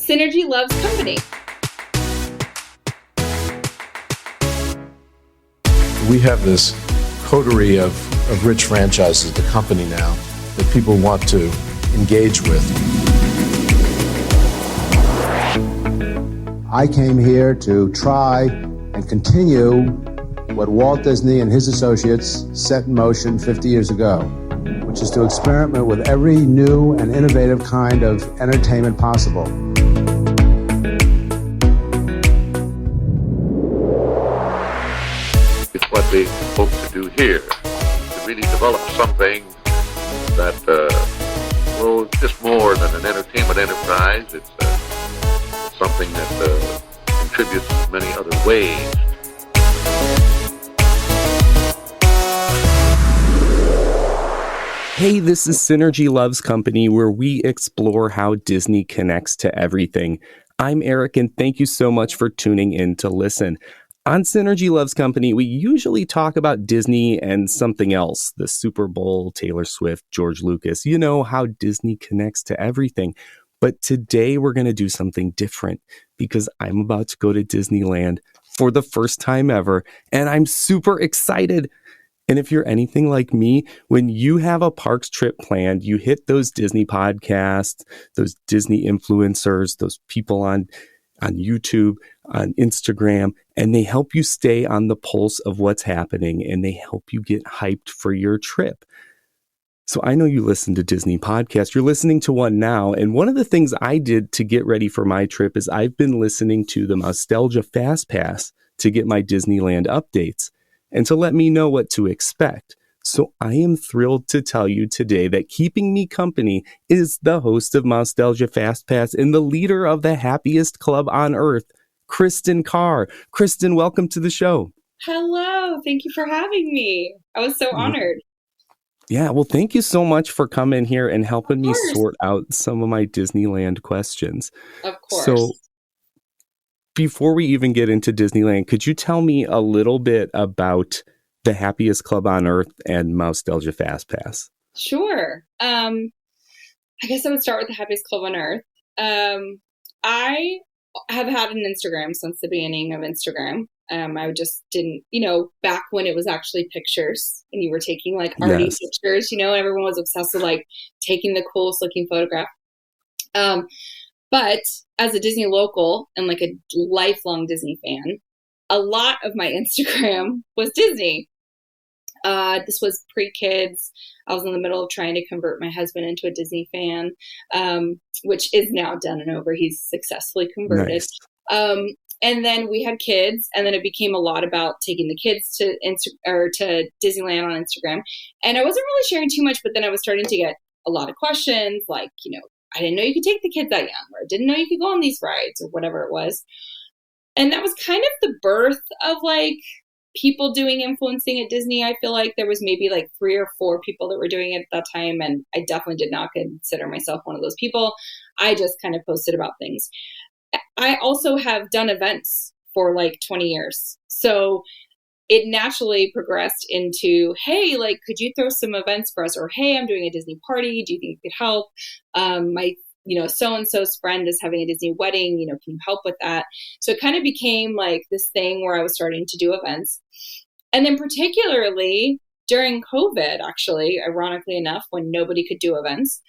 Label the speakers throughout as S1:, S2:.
S1: Synergy loves company.
S2: We have this coterie of rich franchises, the company now, that people want to engage with.
S3: I came here to try and continue what Walt Disney and his associates set in motion 50 years ago, which is to experiment with every new and innovative kind of entertainment possible.
S4: It's what they hope to do here, to really develop something that, just more than an entertainment enterprise. It's something that contributes in many other ways.
S5: Hey, this is Synergy Loves Company, where we explore how Disney connects to everything. I'm Eric, and thank you so much for tuning in to listen. On Synergy Loves Company, we usually talk about Disney and something else, the Super Bowl, Taylor Swift, George Lucas. You know how Disney connects to everything. But today we're going to do something different because I'm about to go to Disneyland for the first time ever, and I'm super excited. And if you're anything like me, when you have a parks trip planned, you hit those Disney podcasts, those Disney influencers, those people on YouTube, on Instagram, and they help you stay on the pulse of what's happening, and they help you get hyped for your trip. So I know you listen to Disney podcasts. You're listening to one now. And one of the things I did to get ready for my trip is I've been listening to the Moustalgia Fast Pass to get my Disneyland updates and to let me know what to expect. So I am thrilled to tell you today that keeping me company is the host of Moustalgia Fast Pass and the leader of the Happiest Club on Earth, Kristen Carr. Kristen, welcome to the show.
S1: Hello. Thank you for having me. I was so honored.
S5: Yeah, well, thank you so much for coming here and helping me sort out some of my Disneyland questions.
S1: Of course.
S5: So before we even get into Disneyland, could you tell me a little bit about the Happiest Club on Earth and Moustalgia Fast Pass?
S1: Sure. I guess I would start with the Happiest Club on Earth. I have had an Instagram since the beginning of Instagram. I just didn't, back when it was actually pictures and you were taking like arty pictures, everyone was obsessed with like taking the coolest looking photograph. But as a Disney local and like a lifelong Disney fan, a lot of my Instagram was Disney. This was pre-kids. I was in the middle of trying to convert my husband into a Disney fan, which is now done and over. He's successfully converted. Nice. And then we had kids, and then it became a lot about taking the kids to Disneyland on Instagram. And I wasn't really sharing too much, but then I was starting to get a lot of questions like, I didn't know you could take the kids that young, or I didn't know you could go on these rides, or whatever it was. And that was kind of the birth of like people doing influencing at Disney. I feel like there was maybe like 3 or 4 people that were doing it at that time. And I definitely did not consider myself one of those people. I just kind of posted about things. I also have done events for like 20 years. So it naturally progressed into, hey, like, could you throw some events for us? Or, hey, I'm doing a Disney party. Do you think you could help? My so-and-so's friend is having a Disney wedding, can you help with that? So it kind of became like this thing where I was starting to do events. And then particularly during COVID, actually, ironically enough, when nobody could do events,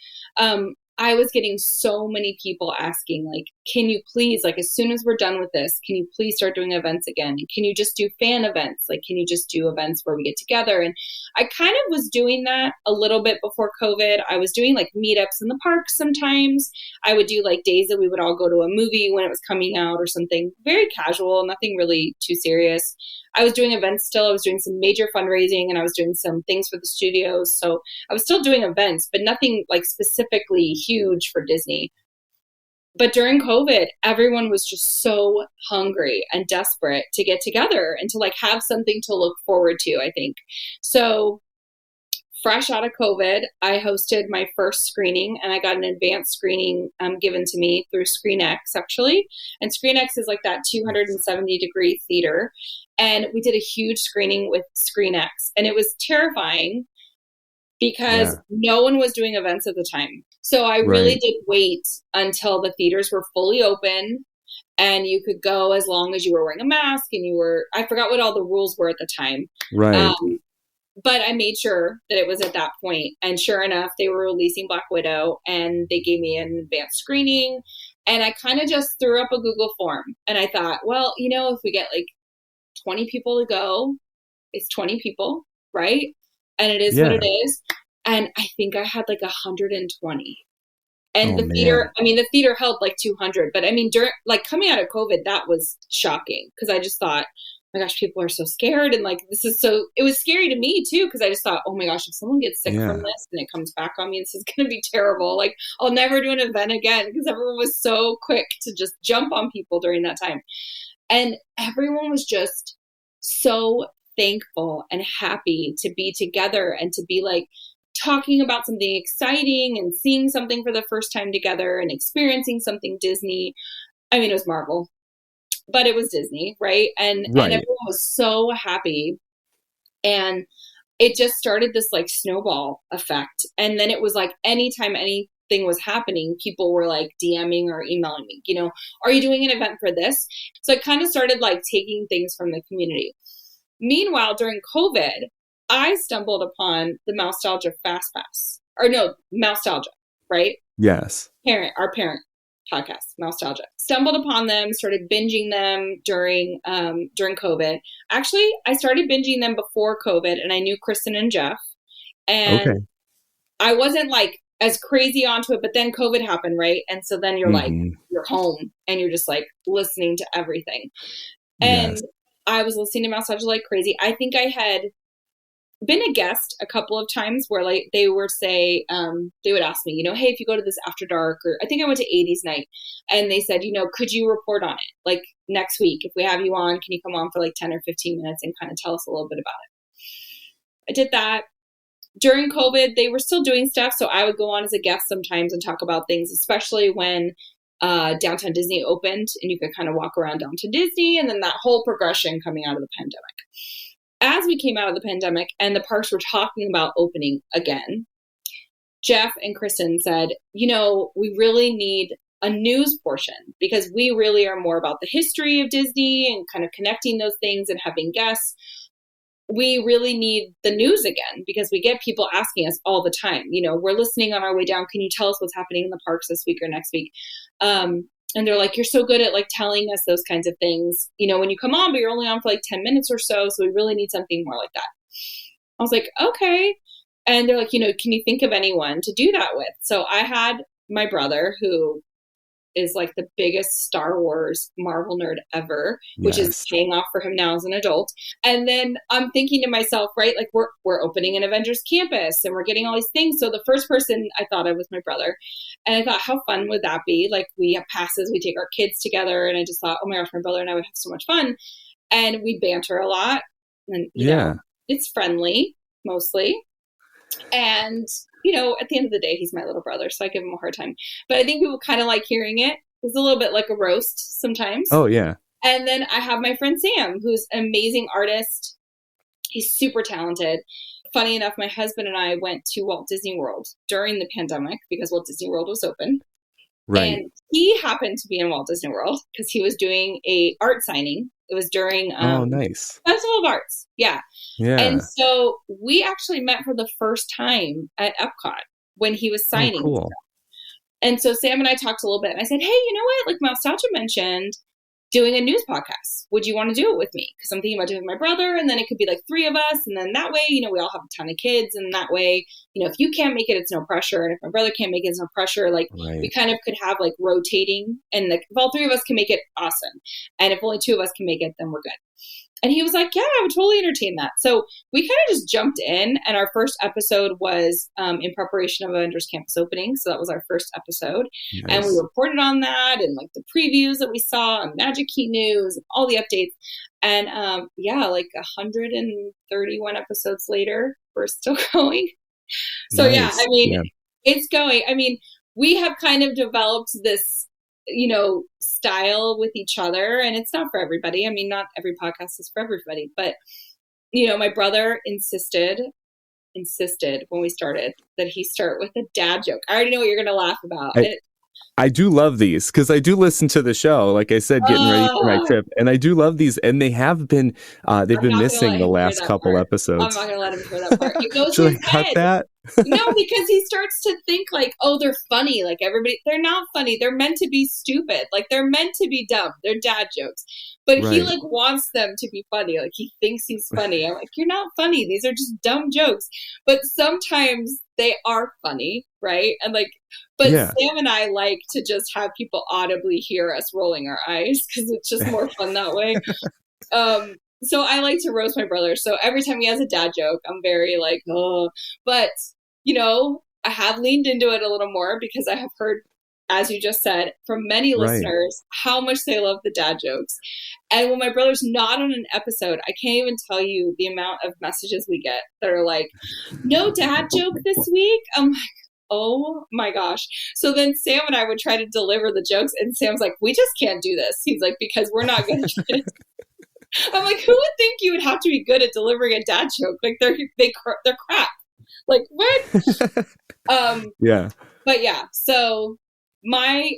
S1: I was getting so many people asking, like, can you please, like, as soon as we're done with this, can you please start doing events again? Can you just do fan events? Like, can you just do events where we get together? And I kind of was doing that a little bit before COVID. I was doing like meetups in the park sometimes. I would do like days that we would all go to a movie when it was coming out or something very casual, nothing really too serious. I was doing events still. I was doing some major fundraising and I was doing some things for the studios. So I was still doing events, but nothing like specifically huge for Disney. But during COVID, everyone was just so hungry and desperate to get together and to like have something to look forward to, I think. So fresh out of COVID, I hosted my first screening and I got an advanced screening given to me through ScreenX actually. And ScreenX is like that 270-degree theater. And we did a huge screening with ScreenX. And it was terrifying because no one was doing events at the time. So I really
S5: Right.
S1: did wait until the theaters were fully open and you could go as long as you were wearing a mask and I forgot what all the rules were at the time.
S5: Right.
S1: But I made sure that it was at that point. And sure enough, they were releasing Black Widow and they gave me an advanced screening. And I kind of just threw up a Google form. And I thought, well, if we get like 20 people to go, it's 20 people, right? And it is what
S5: Yeah.
S1: it is. And I think I had like 120. And
S5: Oh,
S1: the theater held like 200. But I mean, during like coming out of COVID, that was shocking because I just thought, oh my gosh, people are so scared. And like, it was scary to me too. Cause I just thought, oh my gosh, if someone gets sick from this and it comes back on me, this is going to be terrible. Like I'll never do an event again because everyone was so quick to just jump on people during that time. And everyone was just so thankful and happy to be together and to be like talking about something exciting and seeing something for the first time together and experiencing something Disney. I mean, it was Marvel, but it was Disney, right? And everyone was so happy. And it just started this like snowball effect. And then it was like anytime anything was happening, people were like DMing or emailing me, are you doing an event for this? So it kind of started like taking things from the community. Meanwhile, during COVID, I stumbled upon the Moustalgia Fast Pass. Or no, Moustalgia, right?
S5: Yes.
S1: Our parent podcast, Moustalgia. Stumbled upon them, started binging them during COVID. Actually, I started binging them before COVID, and I knew Kristen and Jeff. And I wasn't like as crazy onto it, but then COVID happened, right? And so then you're like, you're home, and you're just like listening to everything. And I was listening to Moustalgia like crazy. I think I had been a guest a couple of times where like they would say, they would ask me, hey, if you go to this after dark, or I think I went to 80s night and they said, could you report on it? Like next week, if we have you on, can you come on for like 10 or 15 minutes and kind of tell us a little bit about it? I did that. During COVID, they were still doing stuff. So I would go on as a guest sometimes and talk about things, especially when Downtown Disney opened and you could kind of walk around Downtown Disney and then that whole progression coming out of the pandemic. As we came out of the pandemic and the parks were talking about opening again, Jeff and Kristen said, we really need a news portion because we really are more about the history of Disney and kind of connecting those things and having guests. We really need the news again because we get people asking us all the time, we're listening on our way down. Can you tell us what's happening in the parks this week or next week? And they're like, you're so good at like telling us those kinds of things, when you come on, but you're only on for like 10 minutes or so. So we really need something more like that. I was like, okay. And they're like, can you think of anyone to do that with? So I had my brother who is like the biggest Star Wars Marvel nerd ever, which is paying off for him now as an adult. And then I'm thinking to myself, right, like we're opening an Avengers campus and we're getting all these things. So the first person I thought of was my brother. And I thought, how fun would that be? Like we have passes, we take our kids together. And I just thought, oh my gosh, my brother and I would have so much fun. And we banter a lot. And, it's friendly mostly. And at the end of the day, he's my little brother, so I give him a hard time. But I think people kind of like hearing it. It's a little bit like a roast sometimes.
S5: Oh, yeah.
S1: And then I have my friend Sam, who's an amazing artist. He's super talented. Funny enough, my husband and I went to Walt Disney World during the pandemic because Walt Disney World was open.
S5: Right.
S1: And he happened to be in Walt Disney World because he was doing a art signing. It was during
S5: nice.
S1: Festival of Arts. Yeah.
S5: Yeah.
S1: And so we actually met for the first time at Epcot when he was signing.
S5: Oh, cool.
S1: And so Sam and I talked a little bit and I said, hey, you know what? Like Moustalgia mentioned doing a news podcast. Would you want to do it with me? Because I'm thinking about doing it with my brother, and then it could be like 3 of us. And then that way, we all have a ton of kids. And that way, if you can't make it, it's no pressure. And if my brother can't make it, it's no pressure. Like we kind of could have like rotating, and like if all 3 of us can make it, awesome. And if only 2 of us can make it, then we're good. And he was like, yeah, I would totally entertain that. So we kind of just jumped in, and our first episode was in preparation of Avengers Campus opening. So that was our first episode. Nice. And we reported on that and like the previews that we saw and Magic Key News and all the updates. And like 131 episodes later, we're still going. So
S5: nice.
S1: It's going. We have kind of developed this style with each other, and it's not for everybody. Not every podcast is for everybody, but my brother insisted insisted when we started that he start with a dad joke. I already know what you're going to laugh about.
S5: I do love these because I do listen to the show, like I said, getting ready for my trip, and I do love these. And they have been they've been missing the last couple episodes.
S1: I'm not going to let him hear that part. It goes
S5: Should
S1: in his
S5: I cut
S1: head.
S5: that?
S1: No, because he starts to think like, oh, they're funny. Like everybody, they're not funny. They're meant to be stupid. Like they're meant to be dumb. They're dad jokes. But he like wants them to be funny. Like he thinks he's funny. I'm like, you're not funny. These are just dumb jokes. But sometimes they are funny, right? And like, but Sam and I like to just have people audibly hear us rolling our eyes because it's just more fun that way. So I like to roast my brother. So every time he has a dad joke, I'm very like, oh. But, you know, I have leaned into it a little more because I have heard, as you just said, from many listeners, how much they love the dad jokes. And when my brother's not on an episode, I can't even tell you the amount of messages we get that are like, no dad joke this week? I'm like, oh my gosh. So then Sam and I would try to deliver the jokes, and Sam's like, we just can't do this. He's like, because we're not good at it. I'm like, who would think you would have to be good at delivering a dad joke? Like they're crap. Like what? But yeah, so my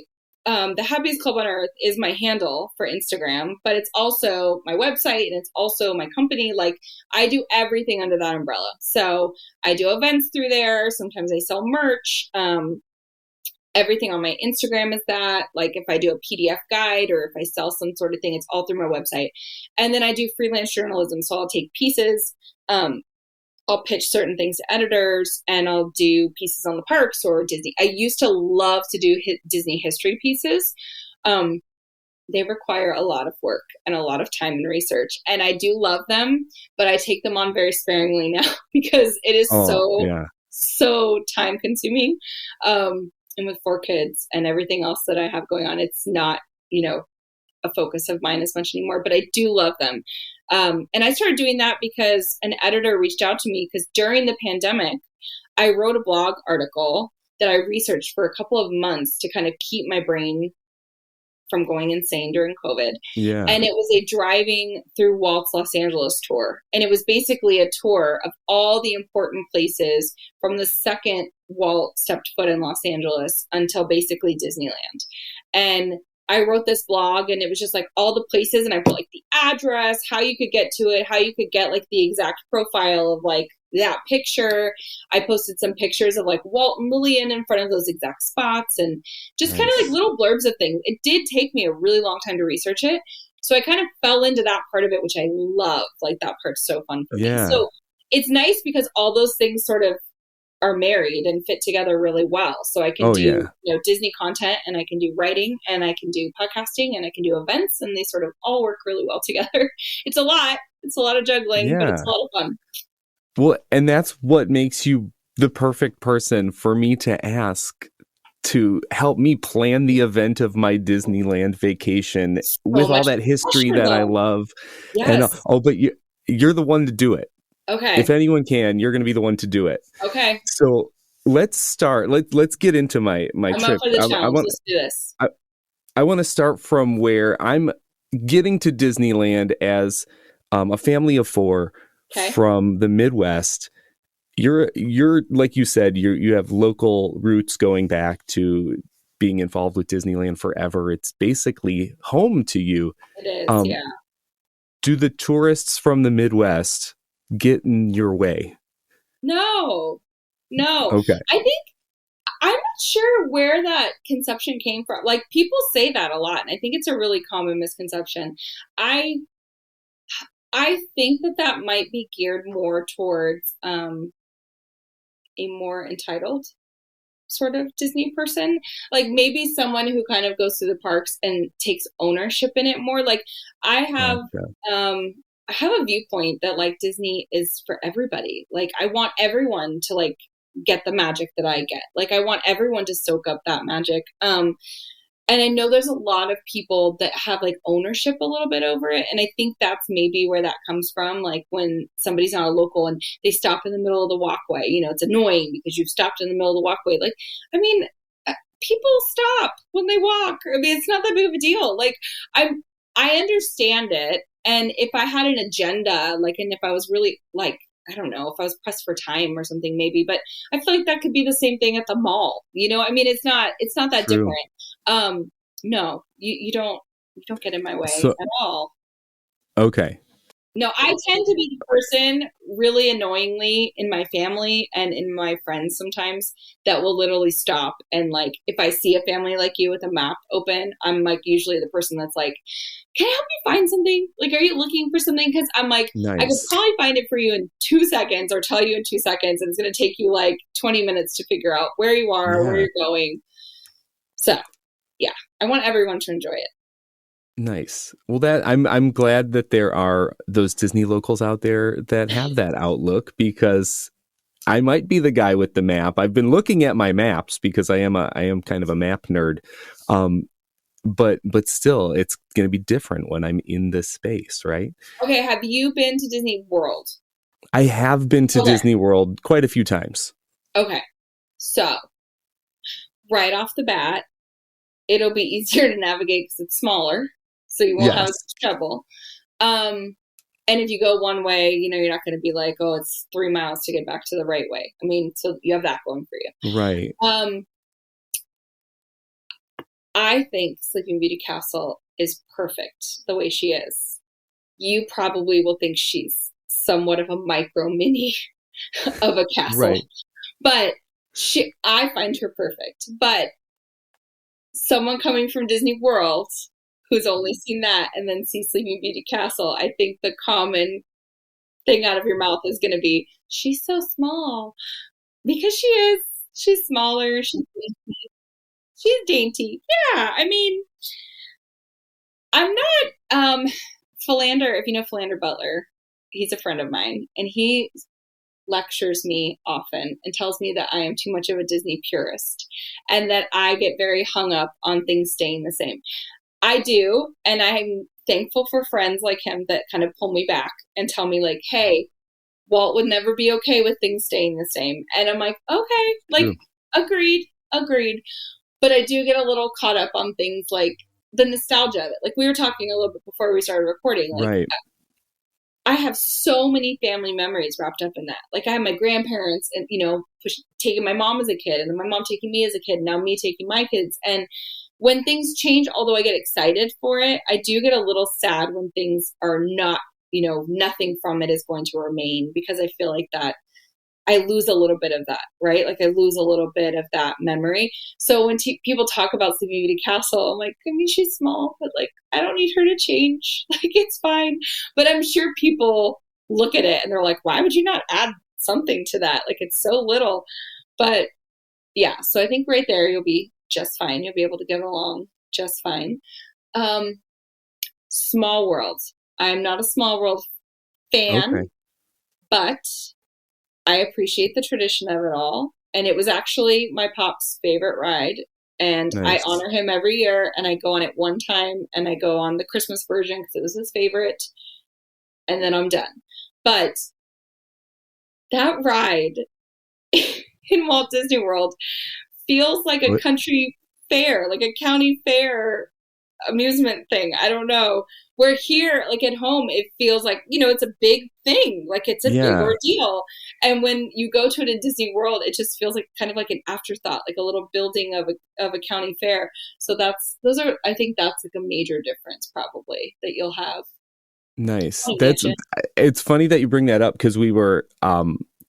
S1: the Happiest Club on Earth is my handle for Instagram, but it's also my website and it's also my company. Like I do everything under that umbrella. So I do events through there. Sometimes I sell merch. Everything on my Instagram is that. Like if I do a PDF guide or if I sell some sort of thing, it's all through my website. And then I do freelance journalism. So I'll take pieces, I'll pitch certain things to editors, and I'll do pieces on the parks or Disney. I used to love to do Disney history pieces. They require a lot of work and a lot of time and research. And I do love them, but I take them on very sparingly now because it is so time consuming. And with 4 kids and everything else that I have going on, it's not, you know, a focus of mine as much anymore, but I do love them. And I started doing that because an editor reached out to me because during the pandemic, I wrote a blog article that I researched for a couple of months to kind of keep my brain from going insane during COVID. Yeah. And it was a driving through Walt's Los Angeles tour. And it was basically a tour of all the important places from the second Walt stepped foot in Los Angeles until basically Disneyland. And I wrote this blog and it was just like all the places, and I put like the address, how you could get to it, how you could get like the exact profile of like that picture. I posted some pictures of like Walt and Lillian in front of those exact spots and just kind of like little blurbs of things. It did take me a really long time to research it. So I kind of fell into that part of it, which I love. Like that part's so fun for me. So it's nice because all those things sort of are married and fit together really well. So I can do you know, Disney content, and I can do writing, and I can do podcasting, and I can do events, and they sort of all work really well together. It's a lot. It's a lot of juggling, but it's a lot of fun.
S5: Well, and that's what makes you the perfect person for me to ask to help me plan the event of my Disneyland vacation with all that history that I love. Yes. And but you're the one to do it. Okay. If anyone can, you're going to be the one to do it. Okay. So let's start. Let's get into my trip.
S1: Up for the challenge. Let's do this.
S5: I want to start from where I'm getting to Disneyland as a family of 4 from the Midwest. You're like you said, you have local roots going back to being involved with Disneyland forever. It's basically home to you.
S1: It is. Yeah.
S5: Do the tourists from the Midwest get in your way?
S1: No. Okay. I think I'm not sure where that conception came from. Like people say that a lot, and I think it's a really common misconception. I think that might be geared more towards a more entitled sort of Disney person. Like maybe someone who kind of goes through the parks and takes ownership in it more. Like I have a viewpoint that like Disney is for everybody. Like I want everyone to like get the magic that I get. Like I want everyone to soak up that magic. And I know there's a lot of people that have like ownership a little bit over it. And I think that's maybe where that comes from. Like when somebody's not a local and they stop in the middle of the walkway, you know, it's annoying because you've stopped in the middle of the walkway. Like, I mean, people stop when they walk. I mean, it's not that big of a deal. Like I understand it. And if I had an agenda, like, and if I was really like I don't know if I was pressed for time or something maybe, but I feel like that could be the same thing at the mall. I mean, it's not that
S5: True.
S1: different. No, you don't get in my way
S5: So,
S1: at all.
S5: okay.
S1: No, I tend to be the person really annoyingly in my family and in my friends sometimes that will literally stop. And like, if I see a family like you with a map open, I'm like usually the person that's like, can I help you find something? Like, are you looking for something? Because I'm like, I could
S5: Nice.
S1: probably find it for you in 2 seconds or tell you in 2 seconds. And it's going to take you like 20 minutes to figure out where you are, where
S5: Yeah.
S1: you're going. So yeah, I want everyone to enjoy it.
S5: Nice. Well, that I'm glad that there are those Disney locals out there that have that outlook, because I might be the guy with the map. I've been looking at my maps because I am kind of a map nerd. But still, it's going to be different when I'm in this space, right?
S1: Okay, have you been to Disney World?
S5: I have been to Disney World quite a few times.
S1: Okay, so right off the bat, it'll be easier to navigate because it's smaller, so you won't have as much trouble. And if you go one way, you're not going to be like, oh, it's 3 miles to get back to the right way. I mean, so you have that going for you.
S5: Right.
S1: I think Sleeping Beauty Castle is perfect the way she is. You probably will think she's somewhat of a micro mini of a castle.
S5: Right.
S1: But I find her perfect. But someone coming from Disney World who's only seen that and then sees Sleeping Beauty Castle, I think the common thing out of your mouth is going to be, she's so small. Because she is. She's smaller. She's dainty. Yeah, I mean, I'm not Philander, if you know Philander Butler, he's a friend of mine, and he lectures me often and tells me that I am too much of a Disney purist and that I get very hung up on things staying the same. I do, and I'm thankful for friends like him that kind of pull me back and tell me like, hey, Walt would never be okay with things staying the same. And I'm like, okay, like, agreed. But I do get a little caught up on things like the nostalgia of it. Like we were talking a little bit before we started recording. Like,
S5: right.
S1: I have so many family memories wrapped up in that. Like I have my grandparents and, taking my mom as a kid and then my mom taking me as a kid and now me taking my kids. And when things change, although I get excited for it, I do get a little sad when things are not, nothing from it is going to remain, because I feel like that I lose a little bit of that, right? Like I lose a little bit of that memory. So when people talk about Sleeping Beauty Castle, I'm like, I mean, she's small, but like, I don't need her to change. Like, it's fine. But I'm sure people look at it and they're like, why would you not add something to that? Like, it's so little. But yeah, so I think right there, you'll be just fine. You'll be able to get along just fine. Small World. I'm not a Small World fan, but I appreciate the tradition of it all. And it was actually my pop's favorite ride. And I honor him every year. And I go on it one time and I go on the Christmas version because it was his favorite. And then I'm done. But that ride in Walt Disney World feels like a country fair, like a county fair amusement thing. I don't know. Where here, like at home, it feels like, it's a big thing. Like it's a big ordeal. And when you go to it in Disney World, it just feels like kind of like an afterthought, like a little building of a county fair. So I think that's like a major difference probably that you'll have.
S5: Nice. It's funny that you bring that up, because we were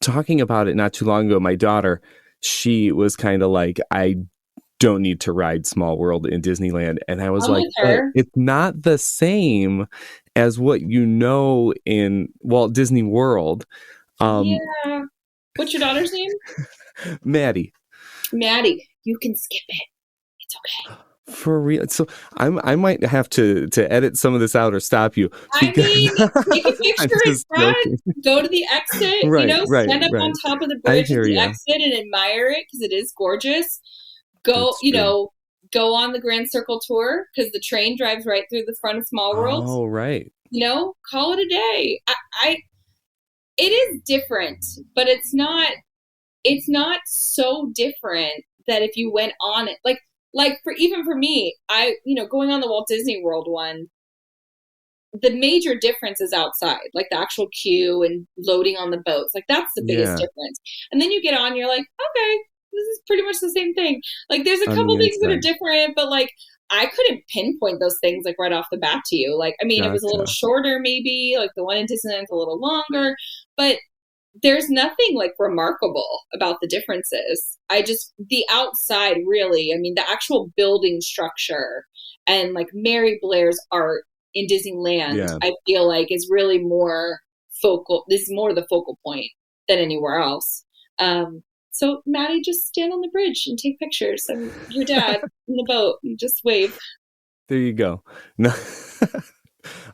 S5: talking about it not too long ago. My daughter, she was kind of like, I don't need to ride Small World in Disneyland. And I was like, it's not the same as what in Walt Disney World.
S1: Yeah. What's your daughter's name?
S5: Maddie.
S1: You can skip it. It's okay.
S5: For real. So I might have to edit some of this out or stop you.
S1: I mean, take a picture in front, go to the exit, stand up on top of the bridge at the exit and admire it because it is gorgeous. Go, go on the Grand Circle tour because the train drives right through the front of Small World.
S5: Oh, right.
S1: Call it a day. It is different, but it's not so different that if you went on it, like for me, going on the Walt Disney World one the major difference is outside, like the actual queue and loading on the boats. Like that's the biggest difference. And then you get on, you're like, okay, this is pretty much the same thing. Like there's a couple things that are different, but like I couldn't pinpoint those things like right off the bat to you. Like, I mean, it was a little shorter, maybe like the one in Disneyland's a little longer, but there's nothing like remarkable about the differences. The outside really, I mean, the actual building structure and like Mary Blair's art in Disneyland, I feel like is really more focal. This is more the focal point than anywhere else. So Maddie, just stand on the bridge and take pictures, and your dad in the boat and just wave.
S5: There you go. No.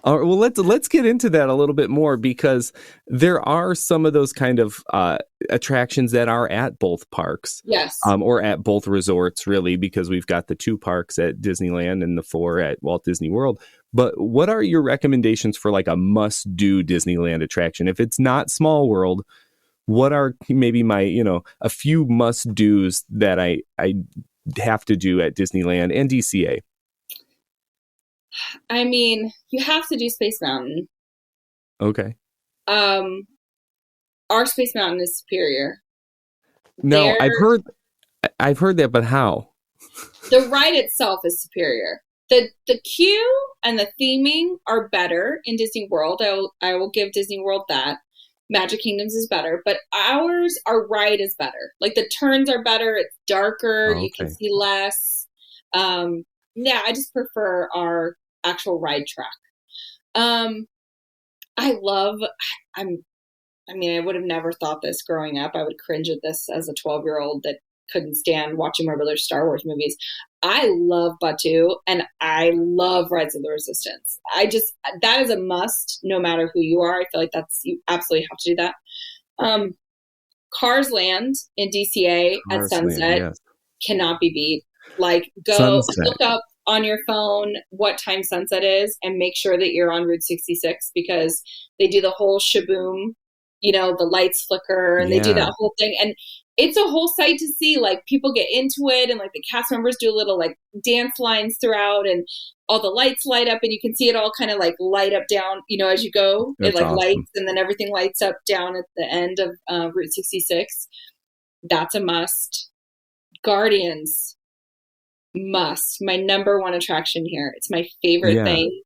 S5: All right, well, let's get into that a little bit more, because there are some of those kind of attractions that are at both parks.
S1: Yes.
S5: Or at both resorts, really, because we've got the 2 parks at Disneyland and the 4 at Walt Disney World. But what are your recommendations for like a must-do Disneyland attraction? If it's not Small World, what are maybe my, a few must-dos that I have to do at Disneyland and DCA?
S1: I mean, you have to do Space Mountain.
S5: Okay.
S1: Our Space Mountain is superior.
S5: No, I've heard that, but how?
S1: The ride itself is superior. The queue and the theming are better in Disney World. I will give Disney World that. Magic Kingdoms is better, but our ride is better. Like the turns are better. It's darker. You can see less. Yeah, I just prefer our actual ride track. I would have never thought this growing up. I would cringe at this as a 12-year-old that couldn't stand watching my brother's Star Wars movies. I love Batuu, and I love Rise of the Resistance. That is a must, no matter who you are. I feel like you absolutely have to do that. Cars Land in DCA at sunset cannot be beat. Like, go look up on your phone what time sunset is and make sure that you're on Route 66, because they do the whole shaboom, the lights flicker and they do that whole thing. And it's a whole sight to see. Like, people get into it, and like the cast members do little like dance lines throughout, and all the lights light up, and you can see it all kind of like light up down, as you go. That's it like awesome. Lights, and then everything lights up down at the end of Route 66. That's a must. Guardians, must. My number one attraction here. It's my favorite thing.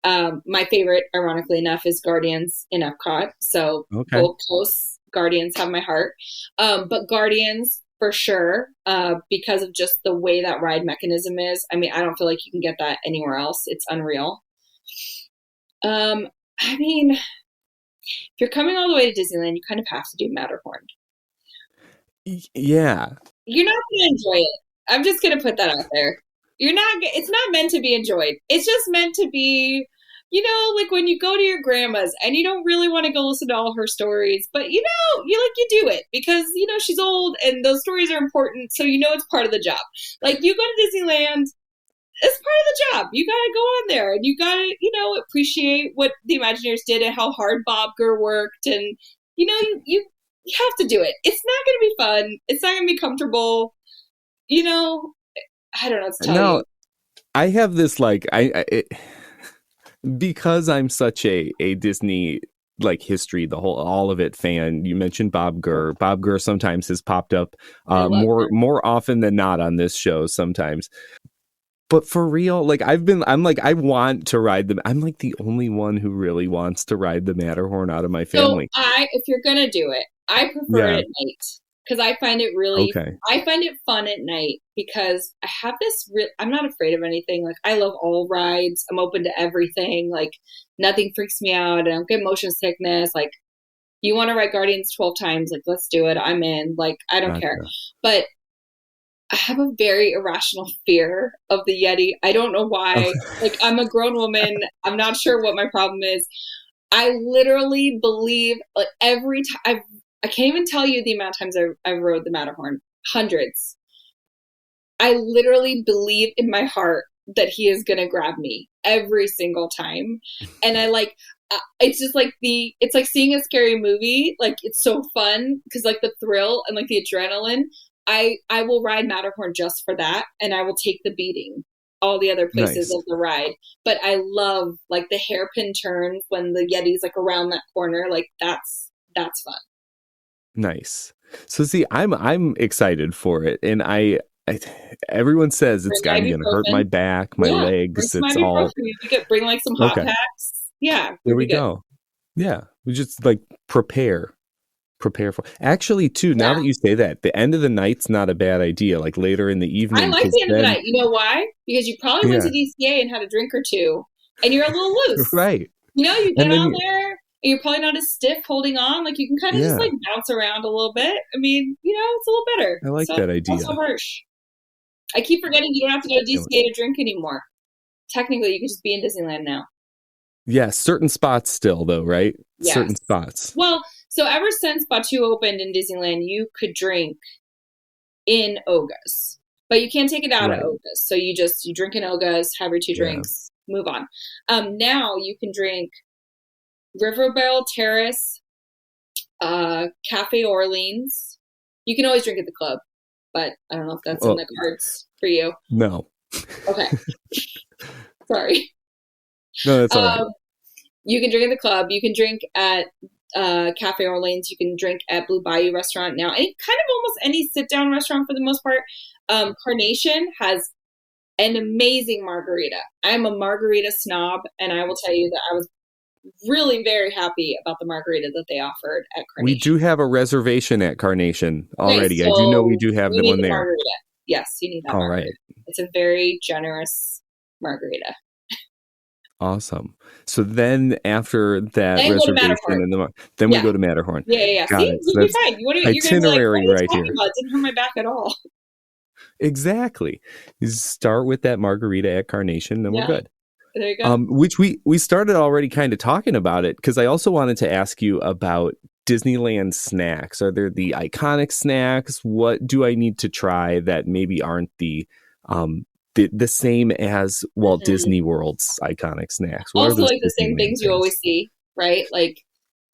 S1: My favorite, ironically enough, is Guardians in Epcot. So Gold Coast Guardians have my heart. But Guardians for sure, because of just the way that ride mechanism is. I mean, I don't feel like you can get that anywhere else. It's unreal. I mean, if you're coming all the way to Disneyland, you kind of have to do Matterhorn.
S5: Yeah.
S1: You're not going to enjoy it. I'm just going to put that out there. It's not meant to be enjoyed. It's just meant to be, like when you go to your grandma's and you don't really want to go listen to all her stories, but you do it because, she's old and those stories are important. So, it's part of the job. Like, you go to Disneyland, it's part of the job. You got to go on there and you got to, appreciate what the Imagineers did and how hard Bob Gurr worked. And, you have to do it. It's not going to be fun. It's not going to be comfortable. I don't know what to tell you.
S5: I have this because I'm such a Disney history, all of it fan. You mentioned Bob Gurr. Bob Gurr sometimes has popped up more often than not on this show sometimes. But for real, I want to ride them. I'm like the only one who really wants to ride the Matterhorn out of my family.
S1: So if you're gonna do it, I prefer it at night. Because I find it I find it fun at night because I have this I'm not afraid of anything. Like, I love all rides. I'm open to everything. Like, nothing freaks me out. I don't get motion sickness. Like, you want to ride Guardians 12 times? Like, let's do it. I'm in. Like, I don't care. But I have a very irrational fear of the Yeti. I don't know why. Like, I'm a grown woman. I'm not sure what my problem is. I literally believe every time I can't even tell you the amount of times I rode the Matterhorn. Hundreds. I literally believe in my heart that he is going to grab me every single time. And it's just it's like seeing a scary movie. Like, it's so fun because the thrill and the adrenaline. I will ride Matterhorn just for that, and I will take the beating all the other places
S5: Nice.
S1: of the ride. But I love like the hairpin turns when the Yeti's like around that corner. Like that's fun.
S5: Nice. So see, I'm excited for it, and I everyone says it's
S1: Bring
S5: I'm going to hurt my
S1: ibuprofen.
S5: back, my
S1: Bring
S5: legs.
S1: some
S5: It's all
S1: ibuprofen. You could bring like some hot
S5: okay.
S1: packs. Yeah,
S5: There
S1: we'll
S5: we
S1: be good.
S5: go. Yeah, we just like prepare for. Actually, too. Now
S1: Yeah.
S5: that you say that, the end of the night's not a bad idea. Like later in the evening.
S1: I like the end of the night. You know why? Because you probably went to DCA and had a drink or two, and you're a little loose.
S5: Right.
S1: You know, you get
S5: And then
S1: on there, and you're probably not as stiff holding on. Like you can kind of just like bounce around a little bit. I mean, you know, it's a little better.
S5: I like that idea.
S1: Not so harsh. I keep forgetting you don't have to go to DCA to drink anymore. Technically, you could just be in Disneyland now.
S5: Yeah, certain spots still though, right?
S1: Yes.
S5: Certain spots.
S1: Well, so ever since Batu opened in Disneyland, you could drink in Ogas, but you can't take it out of Ogas. So you drink in Ogas, have your two drinks, move on. Now you can drink Riverboat Terrace, Cafe Orleans. You can always drink at the club, but I don't know if that's in the cards for you.
S5: No.
S1: Okay. Sorry.
S5: No, that's all right.
S1: You can drink at the club. You can drink at Cafe Orleans. You can drink at Blue Bayou Restaurant now. Kind of almost any sit-down restaurant for the most part. Carnation has an amazing margarita. I'm a margarita snob, and I will tell you that I was really very happy about the margarita that they offered at Carnation.
S5: We do have a reservation at Carnation already.
S1: Okay, so
S5: I do know we do have the one there.
S1: Margarita. Yes, you need that margarita. Right. It's a very generous margarita.
S5: Awesome. So then after that reservation, then we go to Matterhorn.
S1: Yeah.
S5: Got
S1: See,
S5: it.
S1: you'll be fine.
S5: Itinerary
S1: like,
S5: right here.
S1: It didn't hurt my back at all.
S5: Exactly. You start with that margarita at Carnation, then we're good.
S1: There you go.
S5: Which we started already kind of talking about it, because I also wanted to ask you about Disneyland snacks. Are there the iconic snacks? What do I need to try that maybe aren't the same as Walt Disney World's iconic snacks? What
S1: also, like the same things you always see, right? Like,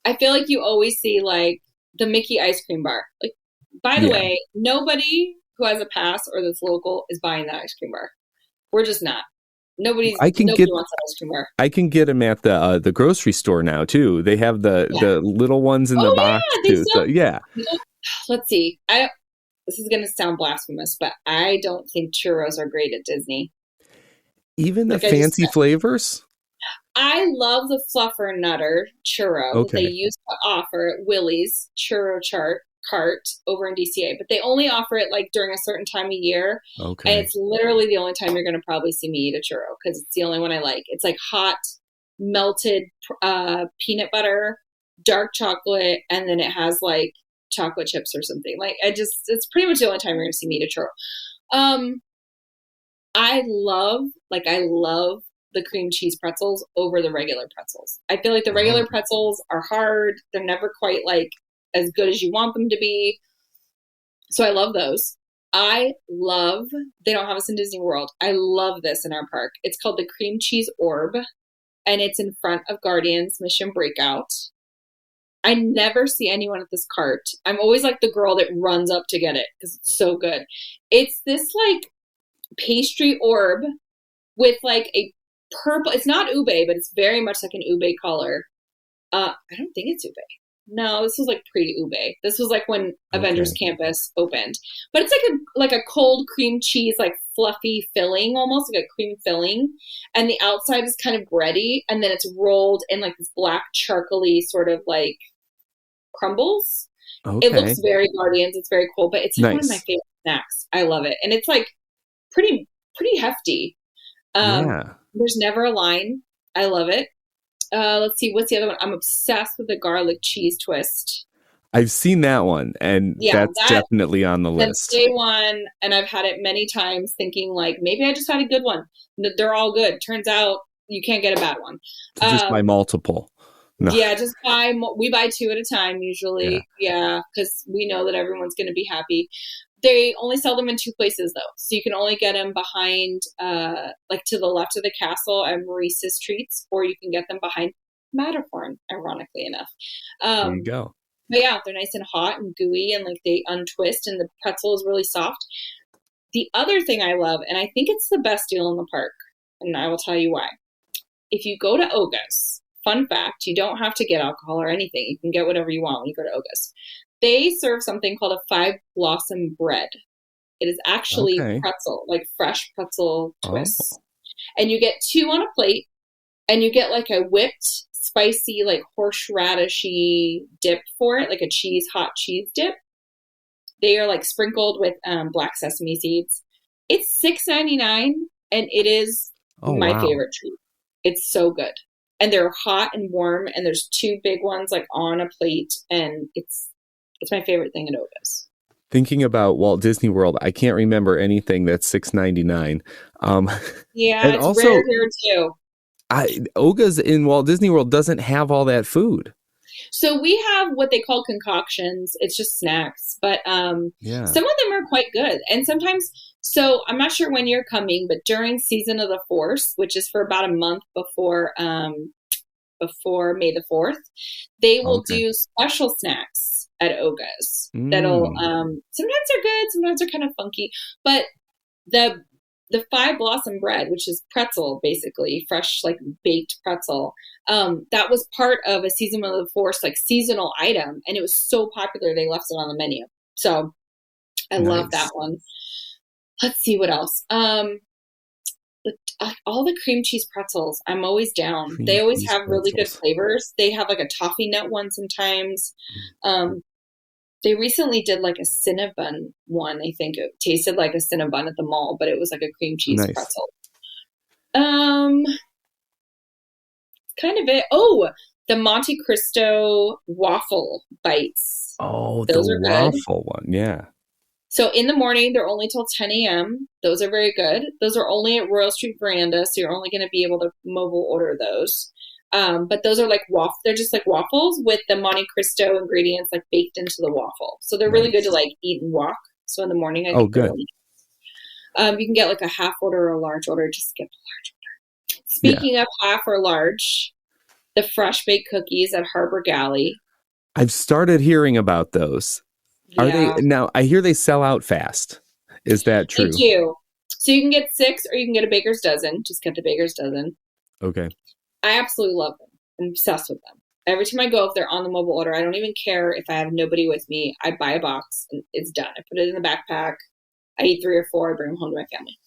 S1: I feel like you always see like the Mickey ice cream bar. Like, by the way, nobody who has a pass or that's local is buying that ice cream bar. We're just not. Nobody wants that ice cream bar.
S5: I can get them at the grocery store now too. They have the little ones in the box too. So
S1: let's see. This is going to sound blasphemous, but I don't think churros are great at Disney.
S5: Even the fancy flavors?
S1: I love the Fluffer Nutter churro that they used to offer at Willie's Churro Cart over in DCA, but they only offer it like during a certain time of year. Okay. And it's literally the only time you're going to probably see me eat a churro, because it's the only one I like. It's like hot, melted peanut butter, dark chocolate, and then it has like chocolate chips or something. Like, it's pretty much the only time you're going to see me eat a churro. I love the cream cheese pretzels over the regular pretzels. I feel like the regular pretzels are hard. They're never quite like as good as you want them to be. So I love those. They don't have us in Disney World. I love this in our park. It's called the Cream Cheese Orb, and it's in front of Guardians Mission Breakout. I never see anyone at this cart. I'm always like the girl that runs up to get it because it's so good. It's this like pastry orb with like a purple, it's not ube, but it's very much like an ube color. I don't think it's ube. No, this was like pre-ube. This was like when Avengers Campus opened. But it's like a cold cream cheese, like fluffy filling, almost like a cream filling. And the outside is kind of bready, and then it's rolled in like this black charcoaly sort of like crumbles. It looks very Guardians. It's very cool, but it's like one of my favorite snacks. I love it. And it's like pretty hefty. There's never a line. I love it. Let's see, what's the other one? I'm obsessed with the garlic cheese twist.
S5: I've seen that one, and that's definitely on the list.
S1: That's day one, and I've had it many times thinking, like, maybe I just had a good one. They're all good. Turns out you can't get a bad one.
S5: So just buy multiple. No.
S1: Yeah, we buy two at a time usually. Yeah, because we know that everyone's going to be happy. They only sell them in two places, though. So you can only get them behind, like to the left of the castle at Maurice's Treats, or you can get them behind Matterhorn, ironically enough.
S5: There you go.
S1: But yeah, they're nice and hot and gooey, and like they untwist, and the pretzel is really soft. The other thing I love, and I think it's the best deal in the park, and I will tell you why. If you go to Oga's, fun fact, you don't have to get alcohol or anything. You can get whatever you want when you go to Oga's. They serve something called a 5 blossom bread. It is actually pretzel, like fresh pretzel twists. And you get 2 on a plate, and you get like a whipped, spicy, like horseradishy dip for it, like a hot cheese dip. They are like sprinkled with black sesame seeds. It's $6.99, and it is my favorite treat. It's so good. And they're hot and warm, and there's 2 big ones like on a plate, and it's my favorite thing at Oga's.
S5: Thinking about Walt Disney World, I can't remember anything that's $6.99.
S1: Yeah, it's also rare here too.
S5: Oga's in Walt Disney World doesn't have all that food.
S1: So we have what they call concoctions. It's just snacks, but some of them are quite good. And sometimes, so I'm not sure when you're coming, but during Season of the Force, which is for about a month before May the 4th, they will do special snacks at Oga's. That'll sometimes they're good, sometimes they're kind of funky, but the 5 blossom bread, which is pretzel, basically fresh, like baked pretzel, that was part of a Season of the Force, like seasonal item. And it was so popular, they left it on the menu. So I love that one. Let's see what else. All the cream cheese pretzels, I'm always down. They always have really good flavors. They have like a toffee nut one sometimes. They recently did like a Cinnabon one. I think it tasted like a Cinnabon at the mall, but it was like a cream cheese pretzel. Kind of it. Oh, the Monte Cristo waffle bites.
S5: Oh,
S1: those are
S5: waffle
S1: good.
S5: One, yeah.
S1: So in the morning, they're only till 10 a.m. Those are very good. Those are only at Royal Street Veranda, so you're only going to be able to mobile order those. But those are like they're just like waffles with the Monte Cristo ingredients like baked into the waffle. So they're really good to like eat and walk. So in the morning, I think
S5: good.
S1: You can get like a half order or a large order. Just get the large order. Speaking of half or large, the fresh baked cookies at Harbor Galley.
S5: I've started hearing about those. Are they now? I hear they sell out fast. Is that true?
S1: They do. So you can get 6 or you can get a baker's dozen. Just get the baker's dozen.
S5: Okay.
S1: I absolutely love them. I'm obsessed with them. Every time I go, if they're on the mobile order, I don't even care if I have nobody with me. I buy a box and it's done. I put it in the backpack. I eat 3 or 4. I bring them home to my family.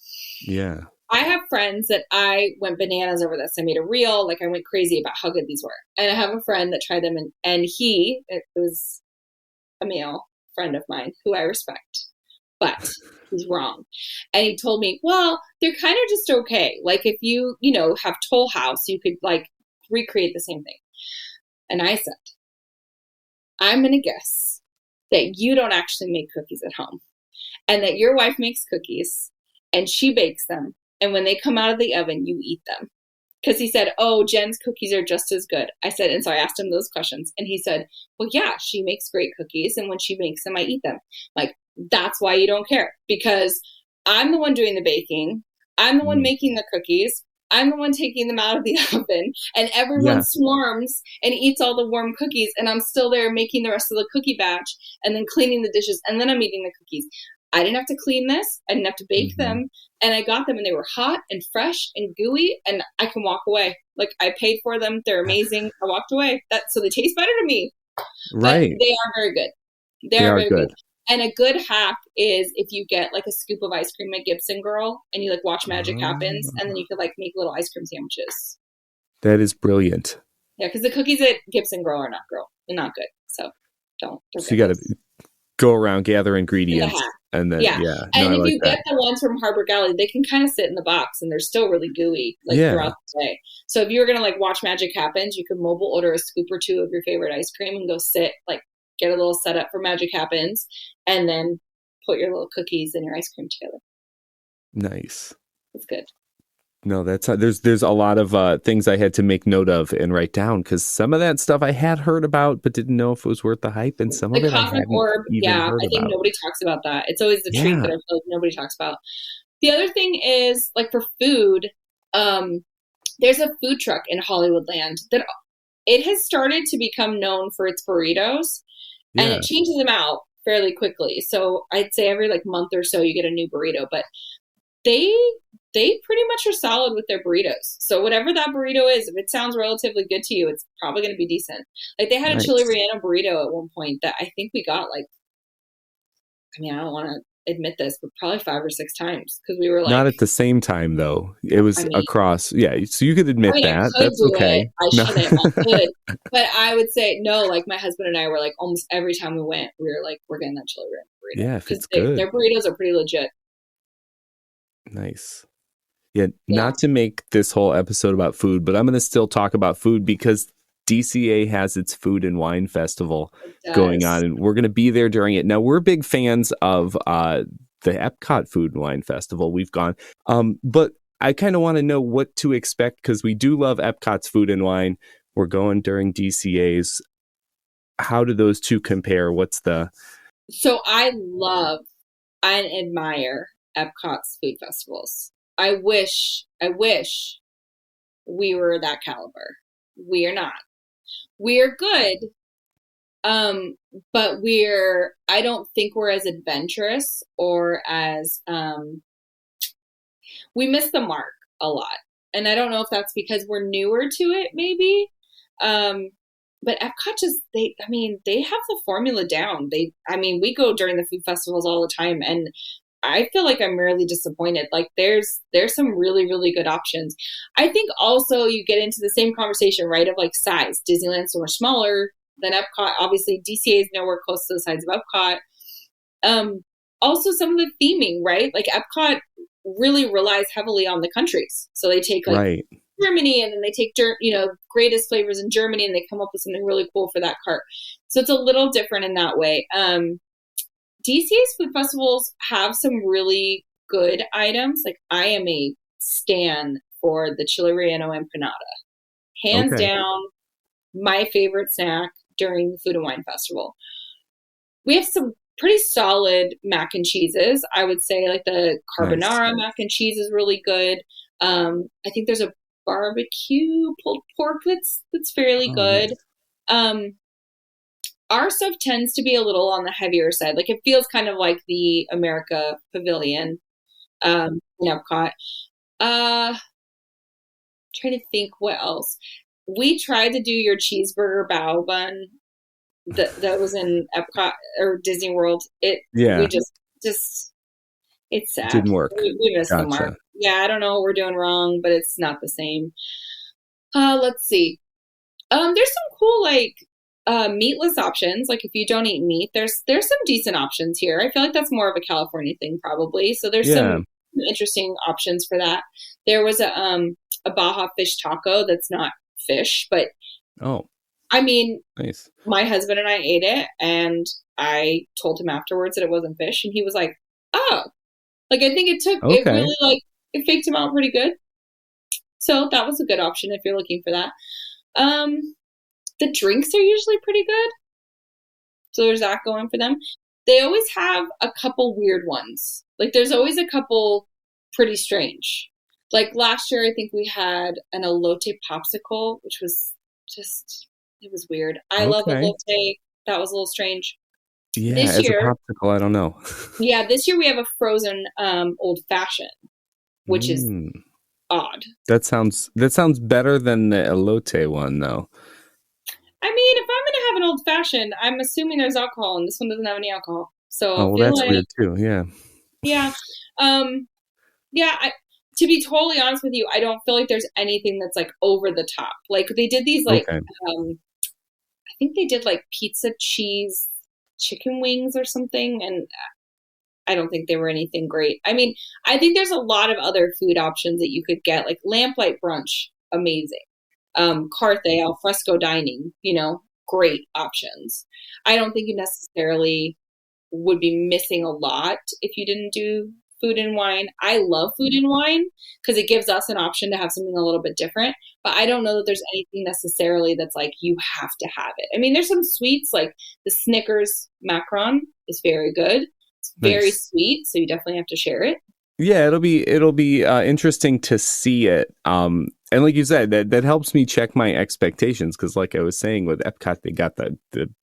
S5: Yeah.
S1: I have friends that I went bananas over this. I made a reel. Like I went crazy about how good these were. And I have a friend that tried them and it was a male friend of mine who I respect, but he's wrong. And he told me, well, they're kind of just okay. Like if you have Toll House, you could like recreate the same thing. And I said, I'm going to guess that you don't actually make cookies at home and that your wife makes cookies and she bakes them. And when they come out of the oven, you eat them. Because he said, oh, Jen's cookies are just as good. I said, and so I asked him those questions. And he said, well, yeah, she makes great cookies. And when she makes them, I eat them. Like, that's why you don't care. Because I'm the one doing the baking. I'm the one making the cookies. I'm the one taking them out of the oven. And everyone swarms and eats all the warm cookies. And I'm still there making the rest of the cookie batch and then cleaning the dishes. And then I'm eating the cookies. I didn't have to clean this. I didn't have to bake them. And I got them and they were hot and fresh and gooey and I can walk away. Like I paid for them. They're amazing. I walked away. So they taste better to me.
S5: Right.
S1: But they are very good. They are very good. And a good hack is if you get like a scoop of ice cream at Gibson Girl and you like watch Magic Happens and then you could like make little ice cream sandwiches.
S5: That is brilliant.
S1: Yeah, because the cookies at Gibson Girl are not good. So don't
S5: so you got to go around, gather ingredients. And then, and
S1: if you get the ones from Harbor Galley, they can kind of sit in the box and they're still really gooey throughout the day. So if you were going to like watch Magic Happens, you could mobile order a scoop or 2 of your favorite ice cream and go sit, like get a little setup for Magic Happens and then put your little cookies and your ice cream together.
S5: Nice.
S1: It's good.
S5: No, that's there's a lot of things I had to make note of and write down because some of that stuff I had heard about but didn't know if it was worth the hype, and some of it I hadn't even heard
S1: I think
S5: about.
S1: Nobody talks about that. It's always the treat that I feel like nobody talks about. The other thing is like for food, there's a food truck in Hollywoodland that it has started to become known for its burritos, and it changes them out fairly quickly. So I'd say every like month or so you get a new burrito, but they pretty much are solid with their burritos. So whatever that burrito is, if it sounds relatively good to you, it's probably going to be decent. Like they had a chili relleno burrito at one point that I think we got like, I mean, I don't want to admit this, but probably 5 or 6 times because we were like,
S5: not at the same time though. It was across. Yeah. So you could admit that. That's okay.
S1: I shouldn't. I could. But I would say no, like my husband and I were like almost every time we went, we were like, we're getting that chili relleno burrito.
S5: Yeah. If it's good.
S1: Their burritos are pretty legit.
S5: Nice. Yeah, not to make this whole episode about food, but I'm going to still talk about food because DCA has its food and wine festival going on, and we're going to be there during it. Now, we're big fans of the Epcot Food and Wine Festival. We've gone, but I kind of want to know what to expect because we do love Epcot's food and wine. We're going during DCA's. How do those two compare? So
S1: I love and admire Epcot's food festivals. I wish we were that caliber. We are not. We're good. But I don't think we're as adventurous or as, we miss the mark a lot. And I don't know if that's because we're newer to it, maybe. But Epcot they have the formula down. We go during the food festivals all the time, and I feel like I'm rarely disappointed. Like there's some really, really good options. I think also you get into the same conversation, right? Of like size. Disneyland's so much smaller than Epcot. Obviously DCA is nowhere close to the size of Epcot. Also some of the theming, right? Like Epcot really relies heavily on the countries. So they take like Germany and then they take, greatest flavors in Germany and they come up with something really cool for that cart. So it's a little different in that way. DCA's food festivals have some really good items. Like I am a stan for the chili relleno empanada. Hands down, my favorite snack during the Food and Wine Festival. We have some pretty solid mac and cheeses. I would say like the carbonara mac and cheese is really good. I think there's a barbecue pulled pork that's fairly good. Nice. Our stuff tends to be a little on the heavier side. Like it feels kind of like the America Pavilion in Epcot. Trying to think what else. We tried to do your cheeseburger bao bun that was in Epcot or Disney World. We just it's sad.
S5: Didn't work.
S1: We missed the mark. Yeah, I don't know what we're doing wrong, but it's not the same. Let's see. There's some cool like meatless options. Like if you don't eat meat, there's some decent options here. I feel like that's more of a California thing probably. So there's some interesting options for that. There was a Baja fish taco that's not fish, but
S5: nice.
S1: My husband and I ate it and I told him afterwards that it wasn't fish and he was like, oh, like I think it really like it faked him out pretty good. So that was a good option if you're looking for that. The drinks are usually pretty good. So there's that going for them. They always have a couple weird ones. Like there's always a couple pretty strange. Like last year, I think we had an elote popsicle, which was it was weird. I love elote. That was a little strange.
S5: Yeah, this year, a popsicle, I don't know.
S1: Yeah, this year we have a frozen old fashioned, which is odd.
S5: That sounds better than the elote one, though.
S1: I mean, if I'm going to have an old fashioned, I'm assuming there's alcohol, and this one doesn't have any alcohol. So
S5: that's weird too. Yeah.
S1: Yeah. To be totally honest with you, I don't feel like there's anything that's like over the top. Like they did these like, I think they did like pizza cheese chicken wings or something, and I don't think they were anything great. I mean, I think there's a lot of other food options that you could get, like lamplight brunch, amazing. Carthay, al fresco dining, great options. I don't think you necessarily would be missing a lot if you didn't do food and wine. I love food and wine because it gives us an option to have something a little bit different, but I don't know that there's anything necessarily that's like, you have to have it. I mean, there's some sweets like the Snickers macaron is very good. It's very sweet. So you definitely have to share it.
S5: Yeah, it'll be interesting to see it. And like you said, that helps me check my expectations because, like I was saying, with Epcot, they got the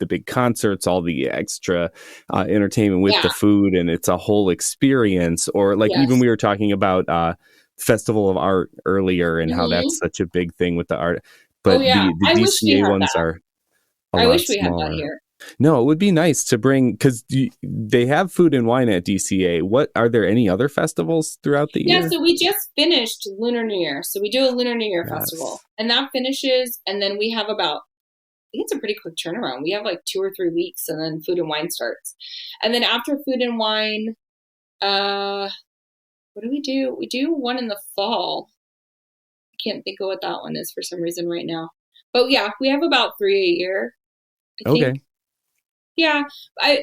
S5: big concerts, all the extra entertainment with
S1: Yeah.
S5: the food, and it's a whole experience. Or like even
S1: Yes.
S5: we were talking about Festival of Art earlier and how
S1: Hmm.
S5: that's such a big thing with the art.
S1: Oh
S5: But
S1: yeah.
S5: the
S1: I wish we
S5: DCA
S1: had
S5: ones
S1: that.
S5: are a
S1: I
S5: lot
S1: wish we had that
S5: smaller.
S1: here.
S5: No, it would be nice to bring because they have food and wine at DCA. What are there any other festivals throughout the
S1: Yeah,
S5: year?
S1: so we just finished Lunar New Year. So we do a Lunar New Year festival,
S5: Yes.
S1: and that finishes, and then we have about, I think it's a pretty quick turnaround. We have like 2 or 3 weeks, and then Food and Wine starts. And then after Food and Wine, what do we do? We do one in the fall. I can't think of what that one is for some reason right now. But yeah, we have about 3 a year, I think.
S5: Okay.
S1: Yeah,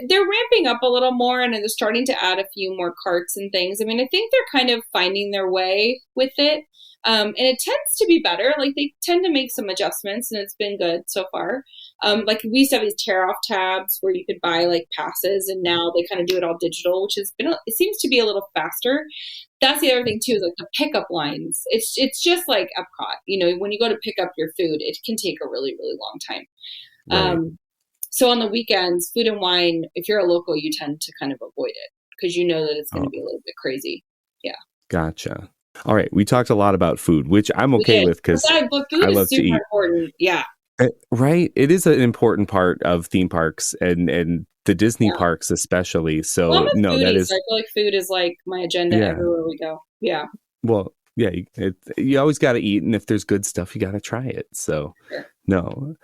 S1: they're ramping up a little more, and they're starting to add a few more carts and things. I mean, I think they're kind of finding their way with it, and it tends to be better. Like they tend to make some adjustments, and it's been good so far. Like we used to have these tear off tabs where you could buy like passes, and now they kind of do it all digital, which has been it seems to be a little faster. That's the other thing too, is like the pickup lines. It's just like Epcot. You know, when you go to pick up your food, it can take a really really long time.
S5: Right.
S1: So on the weekends, Food and Wine, if you're a local, you tend to kind of avoid it because you know that it's going to be a little bit crazy. Yeah.
S5: Gotcha. All right. We talked a lot about food, which I'm okay with because
S1: But food
S5: I
S1: is
S5: love to
S1: super
S5: eat.
S1: important. Yeah.
S5: Right. It is an important part of theme parks and the Disney
S1: Yeah.
S5: parks especially.
S1: Well, I'm
S5: So
S1: a
S5: no, that
S1: foodie,
S5: is
S1: so I feel like food is like my agenda
S5: yeah.
S1: everywhere we go. Yeah.
S5: Well, yeah. You always got to eat, and if there's good stuff, you got to try it. So
S1: Sure.
S5: no.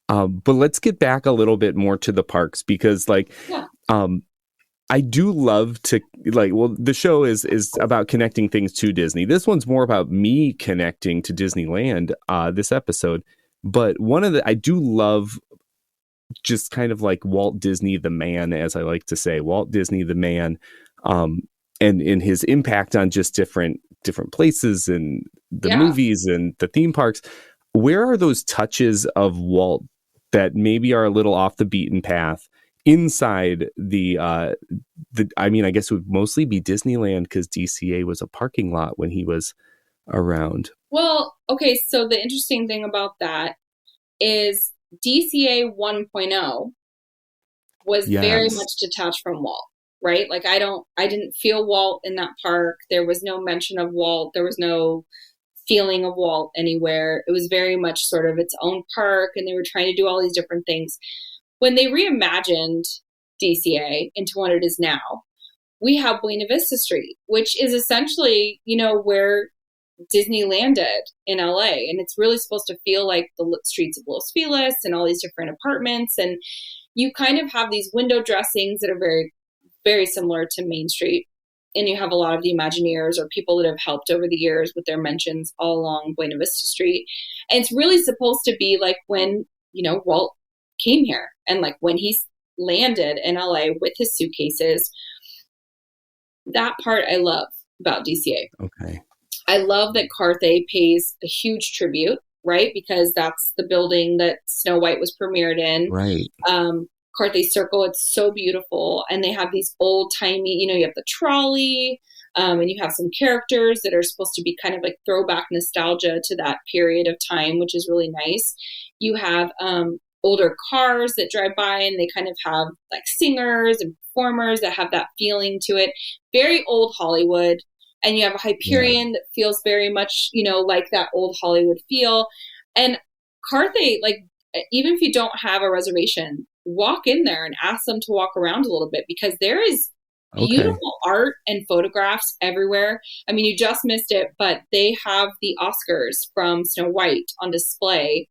S5: But let's get back a little bit more to the parks because, like,
S1: Yeah.
S5: I do love to the show is about connecting things to Disney. This one's more about me connecting to Disneyland, this episode. But I do love just kind of like Walt Disney the man, as I like to say, Walt Disney the man, and in his impact on just different places and the movies and the theme parks. Where are those touches of Walt that maybe are a little off the beaten path inside I mean, I guess it would mostly be Disneyland because DCA was a parking lot when he was around.
S1: Well, okay. So the interesting thing about that is DCA 1.0 was very
S5: Yes.
S1: much detached from Walt, right? Like I didn't feel Walt in that park. There was no mention of Walt. There was no feeling of Walt anywhere. It was very much sort of its own park, and they were trying to do all these different things. When they reimagined DCA into what it is now, we have Buena Vista Street, which is essentially, you know, where Disney landed in LA. And it's really supposed to feel like the streets of Los Feliz and all these different apartments. And you kind of have these window dressings that are very, very similar to Main Street. And you have a lot of the Imagineers or people that have helped over the years with their mentions all along Buena Vista Street. And it's really supposed to be like when, you know, Walt came here and like when he landed in LA with his suitcases. That part I love about DCA.
S5: Okay.
S1: I love that Carthay pays a huge tribute, right? Because that's the building that Snow White was premiered in.
S5: Right.
S1: Carthay Circle, it's so beautiful. And they have these old timey, you know, you have the trolley, and you have some characters that are supposed to be kind of like throwback nostalgia to that period of time, which is really nice. You have older cars that drive by and they kind of have like singers and performers that have that feeling to it. Very old Hollywood. And you have a Hyperion that feels very much, you know, like that old Hollywood feel. And Carthay, like, even if you don't have a reservation, walk in there and ask them to walk around a little bit because there is beautiful art and photographs everywhere. I mean, you just missed it, but they have the Oscars from Snow White on display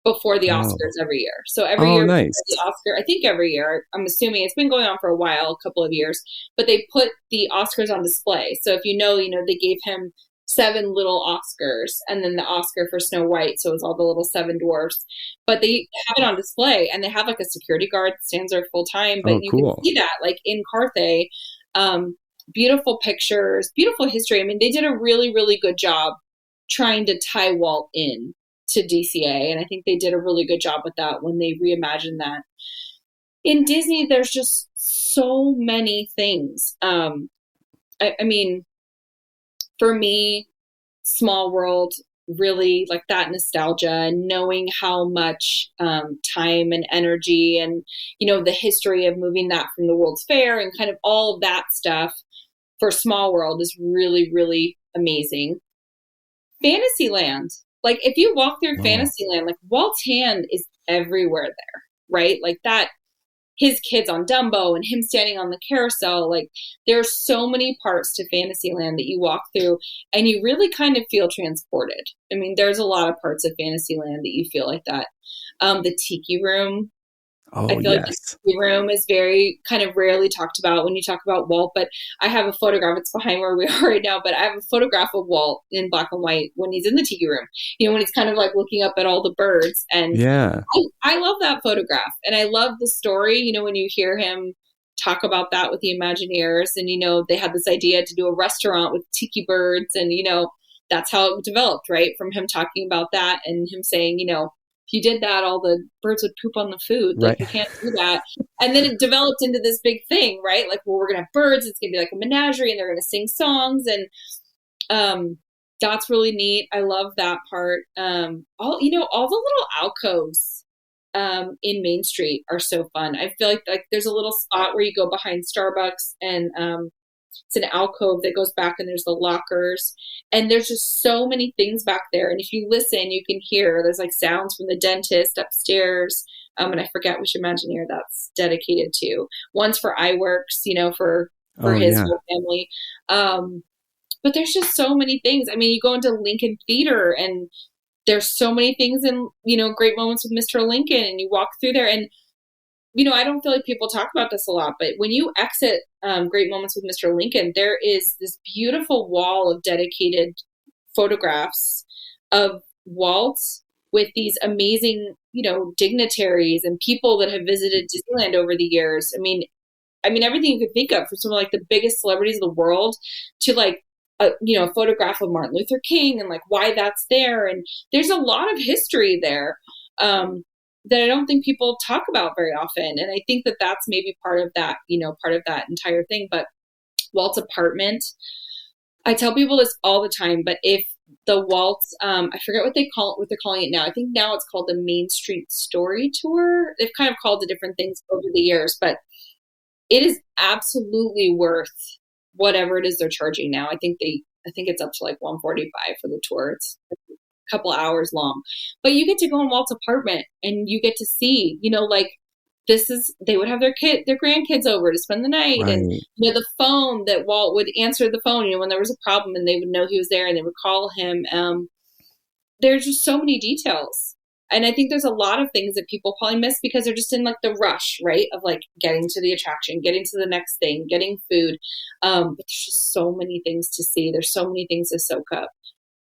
S1: before the Oscars every year. So every year,
S5: nice.
S1: The Oscar, I think every year, I'm assuming it's been going on for a while, a couple of years, but they put the Oscars on display. So if you know, they gave him 7 little Oscars and then the Oscar for Snow White. So it's all the little 7 dwarfs, but they have it on display and they have like a security guard that stands there full time, but you can see that like in Carthay, beautiful pictures, beautiful history. I mean, they did a really, really good job trying to tie Walt in to DCA. And I think they did a really good job with that when they reimagined that. In Disney, there's just so many things. I mean, for me, Small World really like that nostalgia and knowing how much time and energy and, the history of moving that from the World's Fair and kind of all of that stuff for Small World is really, really amazing. Fantasyland. Like if you walk through Fantasyland, like Walt's hand is everywhere there, right? Like that, his kids on Dumbo and him standing on the carousel. Like there are so many parts to Fantasyland that you walk through and you really kind of feel transported. I mean, there's a lot of parts of Fantasyland that you feel like that. The Tiki Room. I feel like the Tiki Room is very kind of rarely talked about when you talk about Walt, but I have a photograph. It's behind where we are right now, but I have a photograph of Walt in black and white when he's in the Tiki Room, when he's kind of like looking up at all the birds. And I love that photograph. And I love the story, when you hear him talk about that with the Imagineers and, they had this idea to do a restaurant with tiki birds and, that's how it developed, right? From him talking about that and him saying, if you did that, all the birds would poop on the food. Like, you can't do that. And then it developed into this big thing, right? Like, well, we're going to have birds. It's going to be like a menagerie and they're going to sing songs. And that's really neat. I love that part. All the little alcoves in Main Street are so fun. I feel like there's a little spot where you go behind Starbucks and it's an alcove that goes back and there's the lockers and there's just so many things back there. And if you listen, you can hear there's like sounds from the dentist upstairs. And I forget which Imagineer that's dedicated to. One's for iWorks, for his whole family. But there's just so many things. I mean, you go into Lincoln Theater and there's so many things in, Great Moments with Mr. Lincoln and you walk through there and, I don't feel like people talk about this a lot, but when you exit Great Moments with Mr. Lincoln, there is this beautiful wall of dedicated photographs of Walt with these amazing, dignitaries and people that have visited Disneyland over the years. I mean, everything you could think of, from some of like the biggest celebrities of the world to like, a photograph of Martin Luther King and like why that's there. And there's a lot of history there. That I don't think people talk about very often. And I think that that's maybe part of that, part of that entire thing. But Walt's apartment, I tell people this all the time, but if the Walt's, I forget what they're calling it now. I think now it's called the Main Street Story Tour. They've kind of called it different things over the years, but it is absolutely worth whatever it is they're charging now. I think it's up to like $145 for the tour. It's couple hours long, but you get to go in Walt's apartment and you get to see, like they would have their grandkids over to spend the night. Right. And, the phone that Walt would answer the phone, when there was a problem and they would know he was there and they would call him. There's just so many details. And I think there's a lot of things that people probably miss because they're just in like the rush, right? Of like getting to the attraction, getting to the next thing, getting food. But there's just so many things to see. There's so many things to soak up.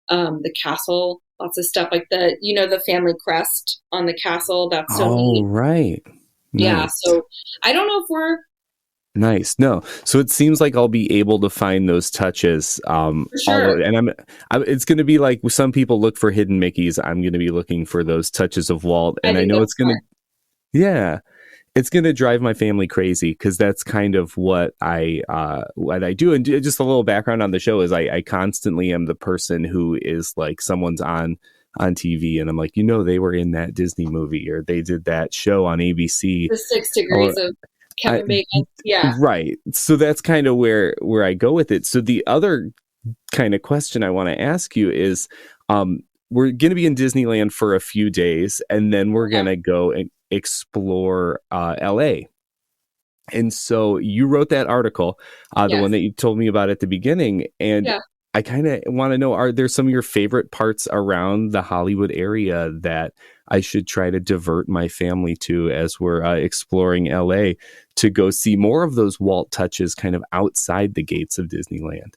S1: The castle, lots of stuff like the family crest on the castle. That's so neat.
S5: Right. Nice.
S1: Yeah. So I don't know if we're
S5: nice. No. So it seems like I'll be able to find those touches.
S1: For sure.
S5: And it's going to be like some people look for hidden Mickeys. I'm going to be looking for those touches of Walt. And I know it's going to, it's going to drive my family crazy because that's kind of what I do. And just a little background on the show is I constantly am the person who is like someone's on TV and I'm like, they were in that Disney movie or they did that show on ABC.
S1: The 6 Degrees of Kevin Bacon. Yeah.
S5: Right. So that's kind of where I go with it. So the other kind of question I want to ask you is, we're going to be in Disneyland for a few days and then we're going to go and explore LA. And so you wrote that article, the one that you told me about at the beginning. And I kind of want to know, are there some of your favorite parts around the Hollywood area that I should try to divert my family to as we're exploring LA to go see more of those Walt touches kind of outside the gates of Disneyland?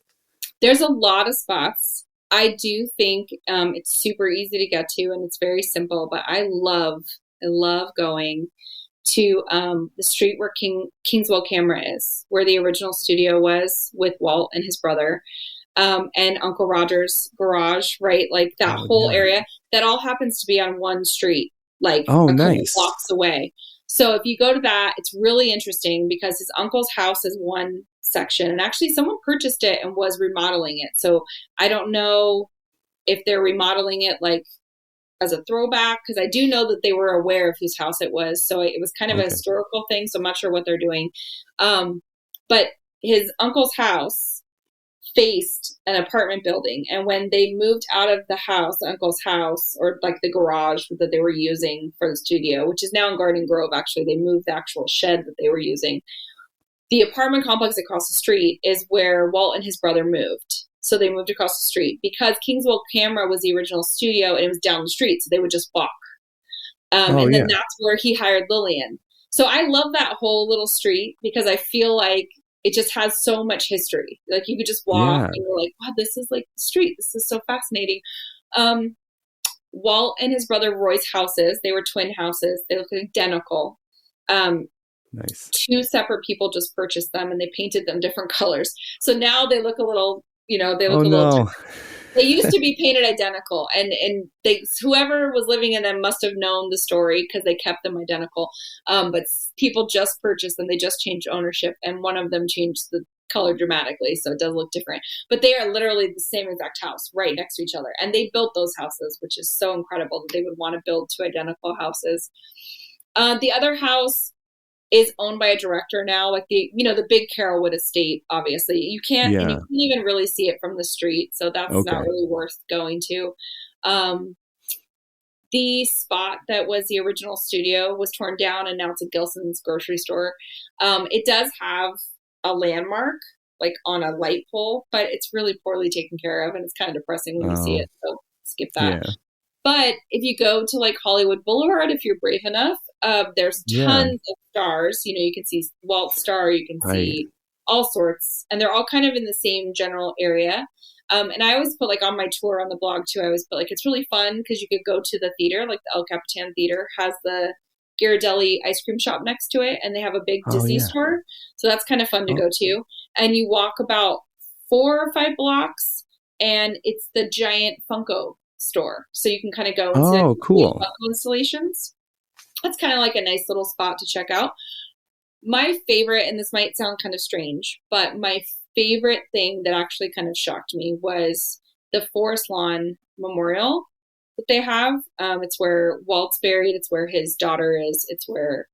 S5: There's
S1: a lot of spots. I do think it's super easy to get to and it's very simple, but I love going to the street where Kingswell Camera is, where the original studio was with Walt and his brother, and Uncle Roger's garage, right? Like that whole area, that all happens to be on one street, like a couple blocks away. So if you go to that, it's really interesting because his uncle's house is one section, and actually someone purchased it and was remodeling it. So I don't know if they're remodeling it like as a throwback, because I do know that they were aware of whose house it was. So it was kind of a historical thing. So I'm not sure what they're doing. But his uncle's house faced an apartment building. And when they moved out of the house, the uncle's house, or like the garage that they were using for the studio, which is now in Garden Grove, actually, they moved the actual shed that they were using. The apartment complex across the street is where Walt and his brother moved. So they moved across the street because Kingswell Camera was the original studio and it was down the street. So they would just walk. And then that's where he hired Lillian. So I love that whole little street because I feel like it just has so much history. Like you could just walk and you're like, wow, this is like the street. This is so fascinating. Walt and his brother Roy's houses, they were twin houses. They look identical.
S5: Nice.
S1: Two separate people just purchased them and they painted them different colors. So now they look a little, they look a little different. They used to be painted identical, and whoever was living in them must have known the story because they kept them identical. But people just purchased them. They just changed ownership, and one of them changed the color dramatically, so it does look different. But they are literally the same exact house right next to each other. And they built those houses, which is so incredible that they would want to build two identical houses. The other house is owned by a director now, like the big Carolwood estate, obviously. You can't even really see it from the street. So that's not really worth going to. The spot that was the original studio was torn down and now it's a Gilson's grocery store. It does have a landmark, like on a light pole, but it's really poorly taken care of and it's kind of depressing when you see it. So skip that. Yeah. But if you go to like Hollywood Boulevard, if you're brave enough, there's tons of stars. You can see Walt's star, you can see all sorts, and they're all kind of in the same general area. And I always put like on my tour on the blog too, I always put like, it's really fun because you could go to the theater, like the El Capitan Theater has the Ghirardelli ice cream shop next to it, and they have a big Disney store. So that's kind of fun to go to. And you walk about 4 or 5 blocks, and it's the giant Funko store. So you can kind of go and see Funko installations. That's kind of like a nice little spot to check out. My favorite, and this might sound kind of strange, but my favorite thing that actually kind of shocked me was the Forest Lawn Memorial that they have. It's where Walt's buried. It's where his daughter is. It's where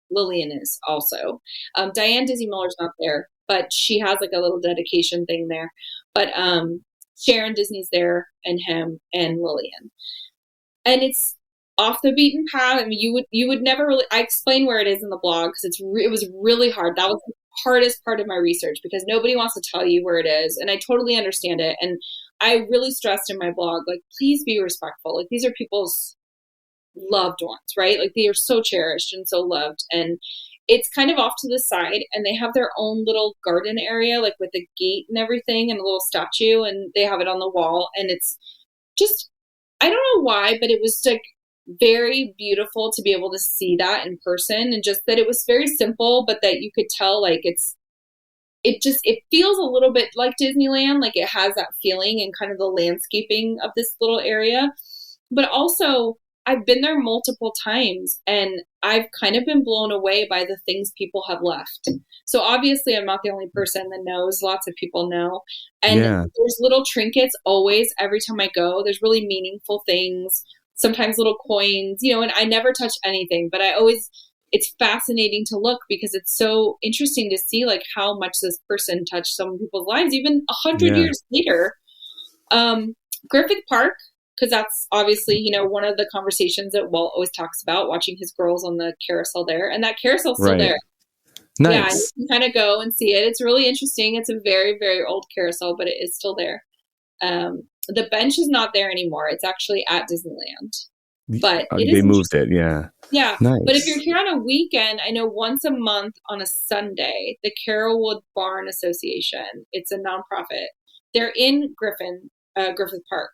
S1: Lillian is also. Diane Dizzy Miller's not there, but she has like a little dedication thing there. But Sharon Disney's there, and him and Lillian. And it's off the beaten path. I mean, you would never really, I explain where it is in the blog because it was really hard. That was the hardest part of my research because nobody wants to tell you where it is. And I totally understand it. And I really stressed in my blog, like, please be respectful. Like, these are people's loved ones, right? Like, they are so cherished and so loved. And it's kind of off to the side, and they have their own little garden area, like with a gate and everything and a little statue, and they have it on the wall. And it's just, I don't know why, but it was like very beautiful to be able to see that in person, and just that it was very simple, but that you could tell like it feels a little bit like Disneyland, like it has that feeling and kind of the landscaping of this little area. But also I've been there multiple times and I've kind of been blown away by the things people have left. So obviously I'm not the only person that knows. Lots of people know. And there's little trinkets always, every time I go. There's really meaningful things, sometimes little coins, and I never touch anything, but it's fascinating to look because it's so interesting to see like how much this person touched some people's lives, even 100 years later. Griffith Park, because that's obviously, one of the conversations that Walt always talks about, watching his girls on the carousel there. And that carousel's still there.
S5: Nice.
S1: Yeah, and you can kind of go and see it. It's really interesting. It's a very, very old carousel, but it is still there. The bench is not there anymore. It's actually at Disneyland. But
S5: they moved it, yeah.
S1: Yeah,
S5: nice.
S1: But if you're here on a weekend, I know once a month on a Sunday, the Carolwood Barn Association, it's a nonprofit. They're in Griffith Park.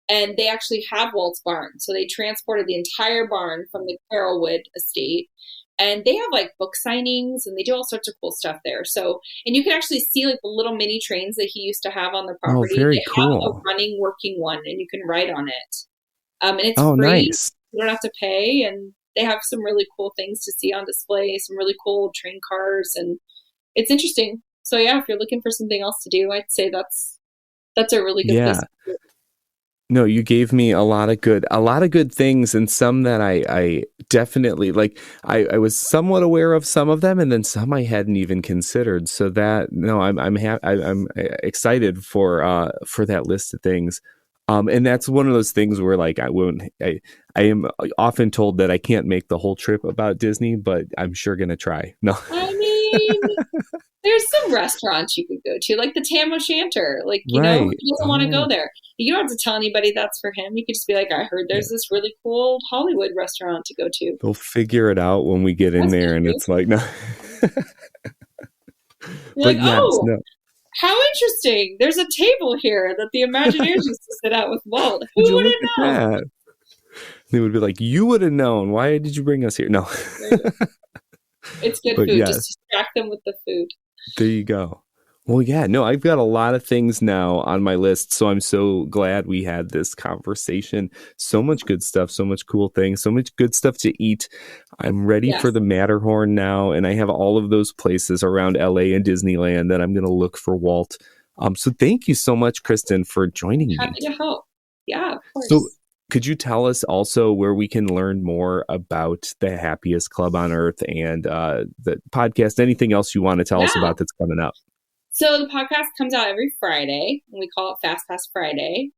S1: And they actually have Walt's barn. So they transported the entire barn from the Carolwood estate. And they have like book signings and they do all sorts of cool stuff there. So, and you can actually see like the little mini trains that he used to have on the property.
S5: Oh, very
S1: have
S5: cool.
S1: a running, working one and you can ride on it. And it's free.
S5: Nice.
S1: You don't have to pay. And they have some really cool things to see on display, some really cool train cars. And it's interesting. So yeah, if you're looking for something else to do, I'd say that's a really good place to do.
S5: No, you gave me a lot of good things, and some that I definitely like. I was somewhat aware of some of them, and then some I hadn't even considered. So that no, I'm excited for that list of things. And that's one of those things where like I am often told that I can't make the whole trip about Disney, but I'm sure gonna try. No.
S1: I mean, there's some restaurants you could go to, like the Tam O'Shanter. Like, you know, who
S5: Right.
S1: doesn't want to go there? You don't have to tell anybody that's for him. You could just be like, I heard there's this really cool Hollywood restaurant to go to.
S5: They'll figure it out when we get in
S1: That's
S5: there,
S1: good,
S5: and
S1: too.
S5: it's like no.
S1: You're
S5: But
S1: like,
S5: yes,
S1: oh,
S5: no.
S1: how interesting. There's a table here that the Imagineers used to sit at with Walt.
S5: Would
S1: Who
S5: you
S1: would
S5: look
S1: have
S5: at
S1: known?
S5: that? They would be like, you would have known. Why did you bring us here? No.
S1: It's good
S5: But
S1: food.
S5: yes.
S1: Just distract them with the food.
S5: There you go. Well, yeah, no, I've got a lot of things now on my list, so I'm so glad we had this conversation. So much good stuff, so much cool things, so much good stuff to eat. I'm ready for
S1: Yes.
S5: the Matterhorn now, and I have all of those places around LA and Disneyland that I'm going to look for Walt. So thank you so much, Kristen, for joining me.
S1: Happy to help. Yeah, of course.
S5: So could you tell us also where we can learn more about the Happiest Club on Earth and the podcast, anything else you want to tell us about that's coming up?
S1: So the podcast comes out every Friday, and we call it Fast Pass Friday.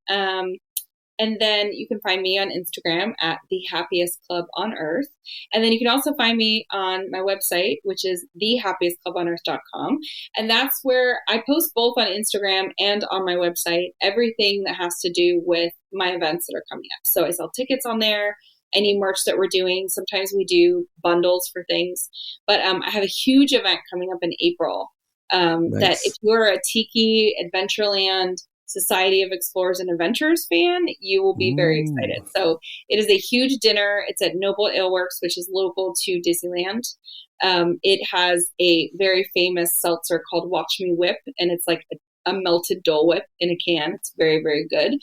S1: And then you can find me on Instagram at the Happiest Club on Earth. And then you can also find me on my website, which is thehappiestclubonearth.com. And that's where I post both on Instagram and on my website, everything that has to do with my events that are coming up. So I sell tickets on there, any merch that we're doing. Sometimes we do bundles for things. But I have a huge event coming up in April that if you're a Tiki, Adventureland, Society of Explorers and Adventurers fan, you will be very excited. So it is a huge dinner. It's at Noble Ale Works, which is local to Disneyland. It has a very famous seltzer called Watch Me Whip, and it's like a melted Dole Whip in a can. It's very, very good.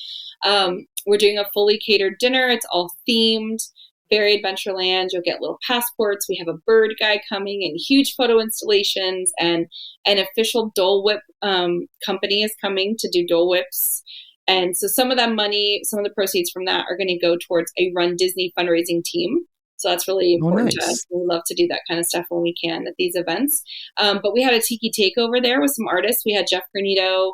S1: We're doing a fully catered dinner. It's all themed. Very Adventureland. You'll get little passports. We have a bird guy coming and huge photo installations, and an official Dole Whip company is coming to do Dole Whips. And so some of that money, some of the proceeds from that are going to go towards a Run Disney fundraising team. So that's really important to us. We love to do that kind of stuff when we can at these events. But we had a Tiki takeover there with some artists. We had Jeff Granito,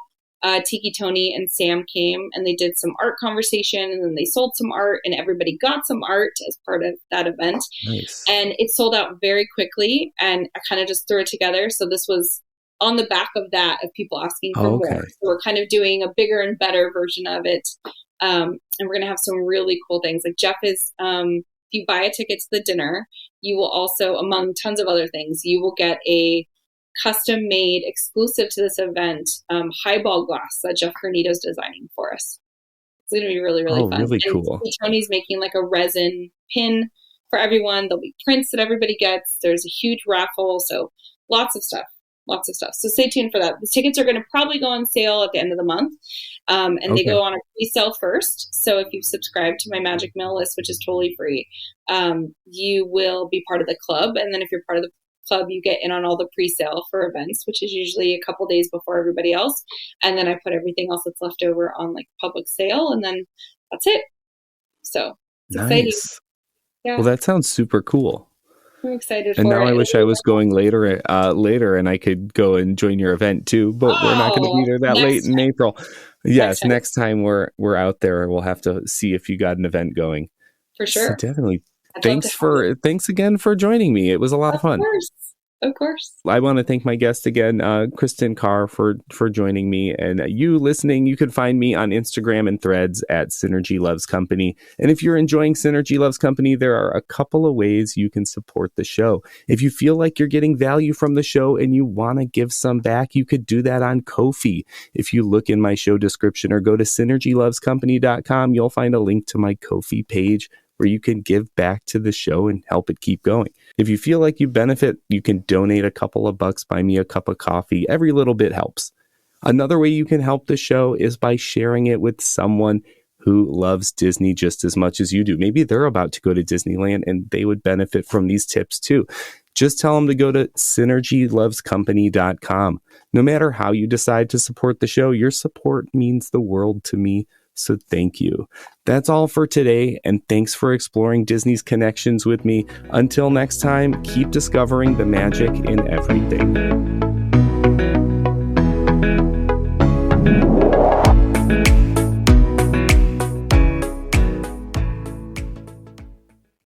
S1: Tiki Tony and Sam came, and they did some art conversation, and then they sold some art, and everybody got some art as part of that event.
S5: Nice.
S1: And it sold out very quickly, and I kind of just threw it together. So this was on the back of that, of people asking for more. So we're kind of doing a bigger and better version of it. And we're going to have some really cool things. Like Jeff is, if you buy a ticket to the dinner, you will also, among tons of other things, you will get a custom made exclusive to this event highball glass that Jeff Granito's designing for us. It's going to be really, really fun.
S5: Really
S1: and
S5: cool.
S1: Tony's making like a resin pin for everyone. There'll be prints that everybody gets. There's a huge raffle. So lots of stuff. So stay tuned for that. The tickets are going to probably go on sale at the end of the month. And they go on a pre-sale first. So if you subscribe to my Magic Mail list, which is totally free, you will be part of the club. And then if you're part of the club, you get in on all the pre-sale for events, which is usually a couple days before everybody else. And then I put everything else that's left over on like public sale, and then that's it. So it's exciting. Yeah.
S5: Well, that sounds super cool.
S1: I'm excited
S5: and
S1: for
S5: now
S1: it.
S5: I wish I was going later and I could go and join your event too, but we're not going to be there that late in April. Yes, next time we're out there, we'll have to see if you got an event going.
S1: For sure.
S5: So definitely. Thanks again for joining me. It was a lot of fun.
S1: Of course.
S5: I want to thank my guest again, Kristen Carr, for joining me. And you listening, you can find me on Instagram and Threads at Synergy Loves Company. And if you're enjoying Synergy Loves Company, there are a couple of ways you can support the show. If you feel like you're getting value from the show and you want to give some back, you could do that on Ko-fi. If you look in my show description or go to synergylovescompany.com, you'll find a link to my Ko-fi page where you can give back to the show and help it keep going. If you feel like you benefit, you can donate a couple of bucks, buy me a cup of coffee. Every little bit helps. Another way you can help the show is by sharing it with someone who loves Disney just as much as you do. Maybe they're about to go to Disneyland and they would benefit from these tips too. Just tell them to go to synergylovescompany.com. No matter how you decide to support the show, your support means the world to me. So thank you. That's all for today, and thanks for exploring Disney's connections with me. Until next time, keep discovering the magic in everything.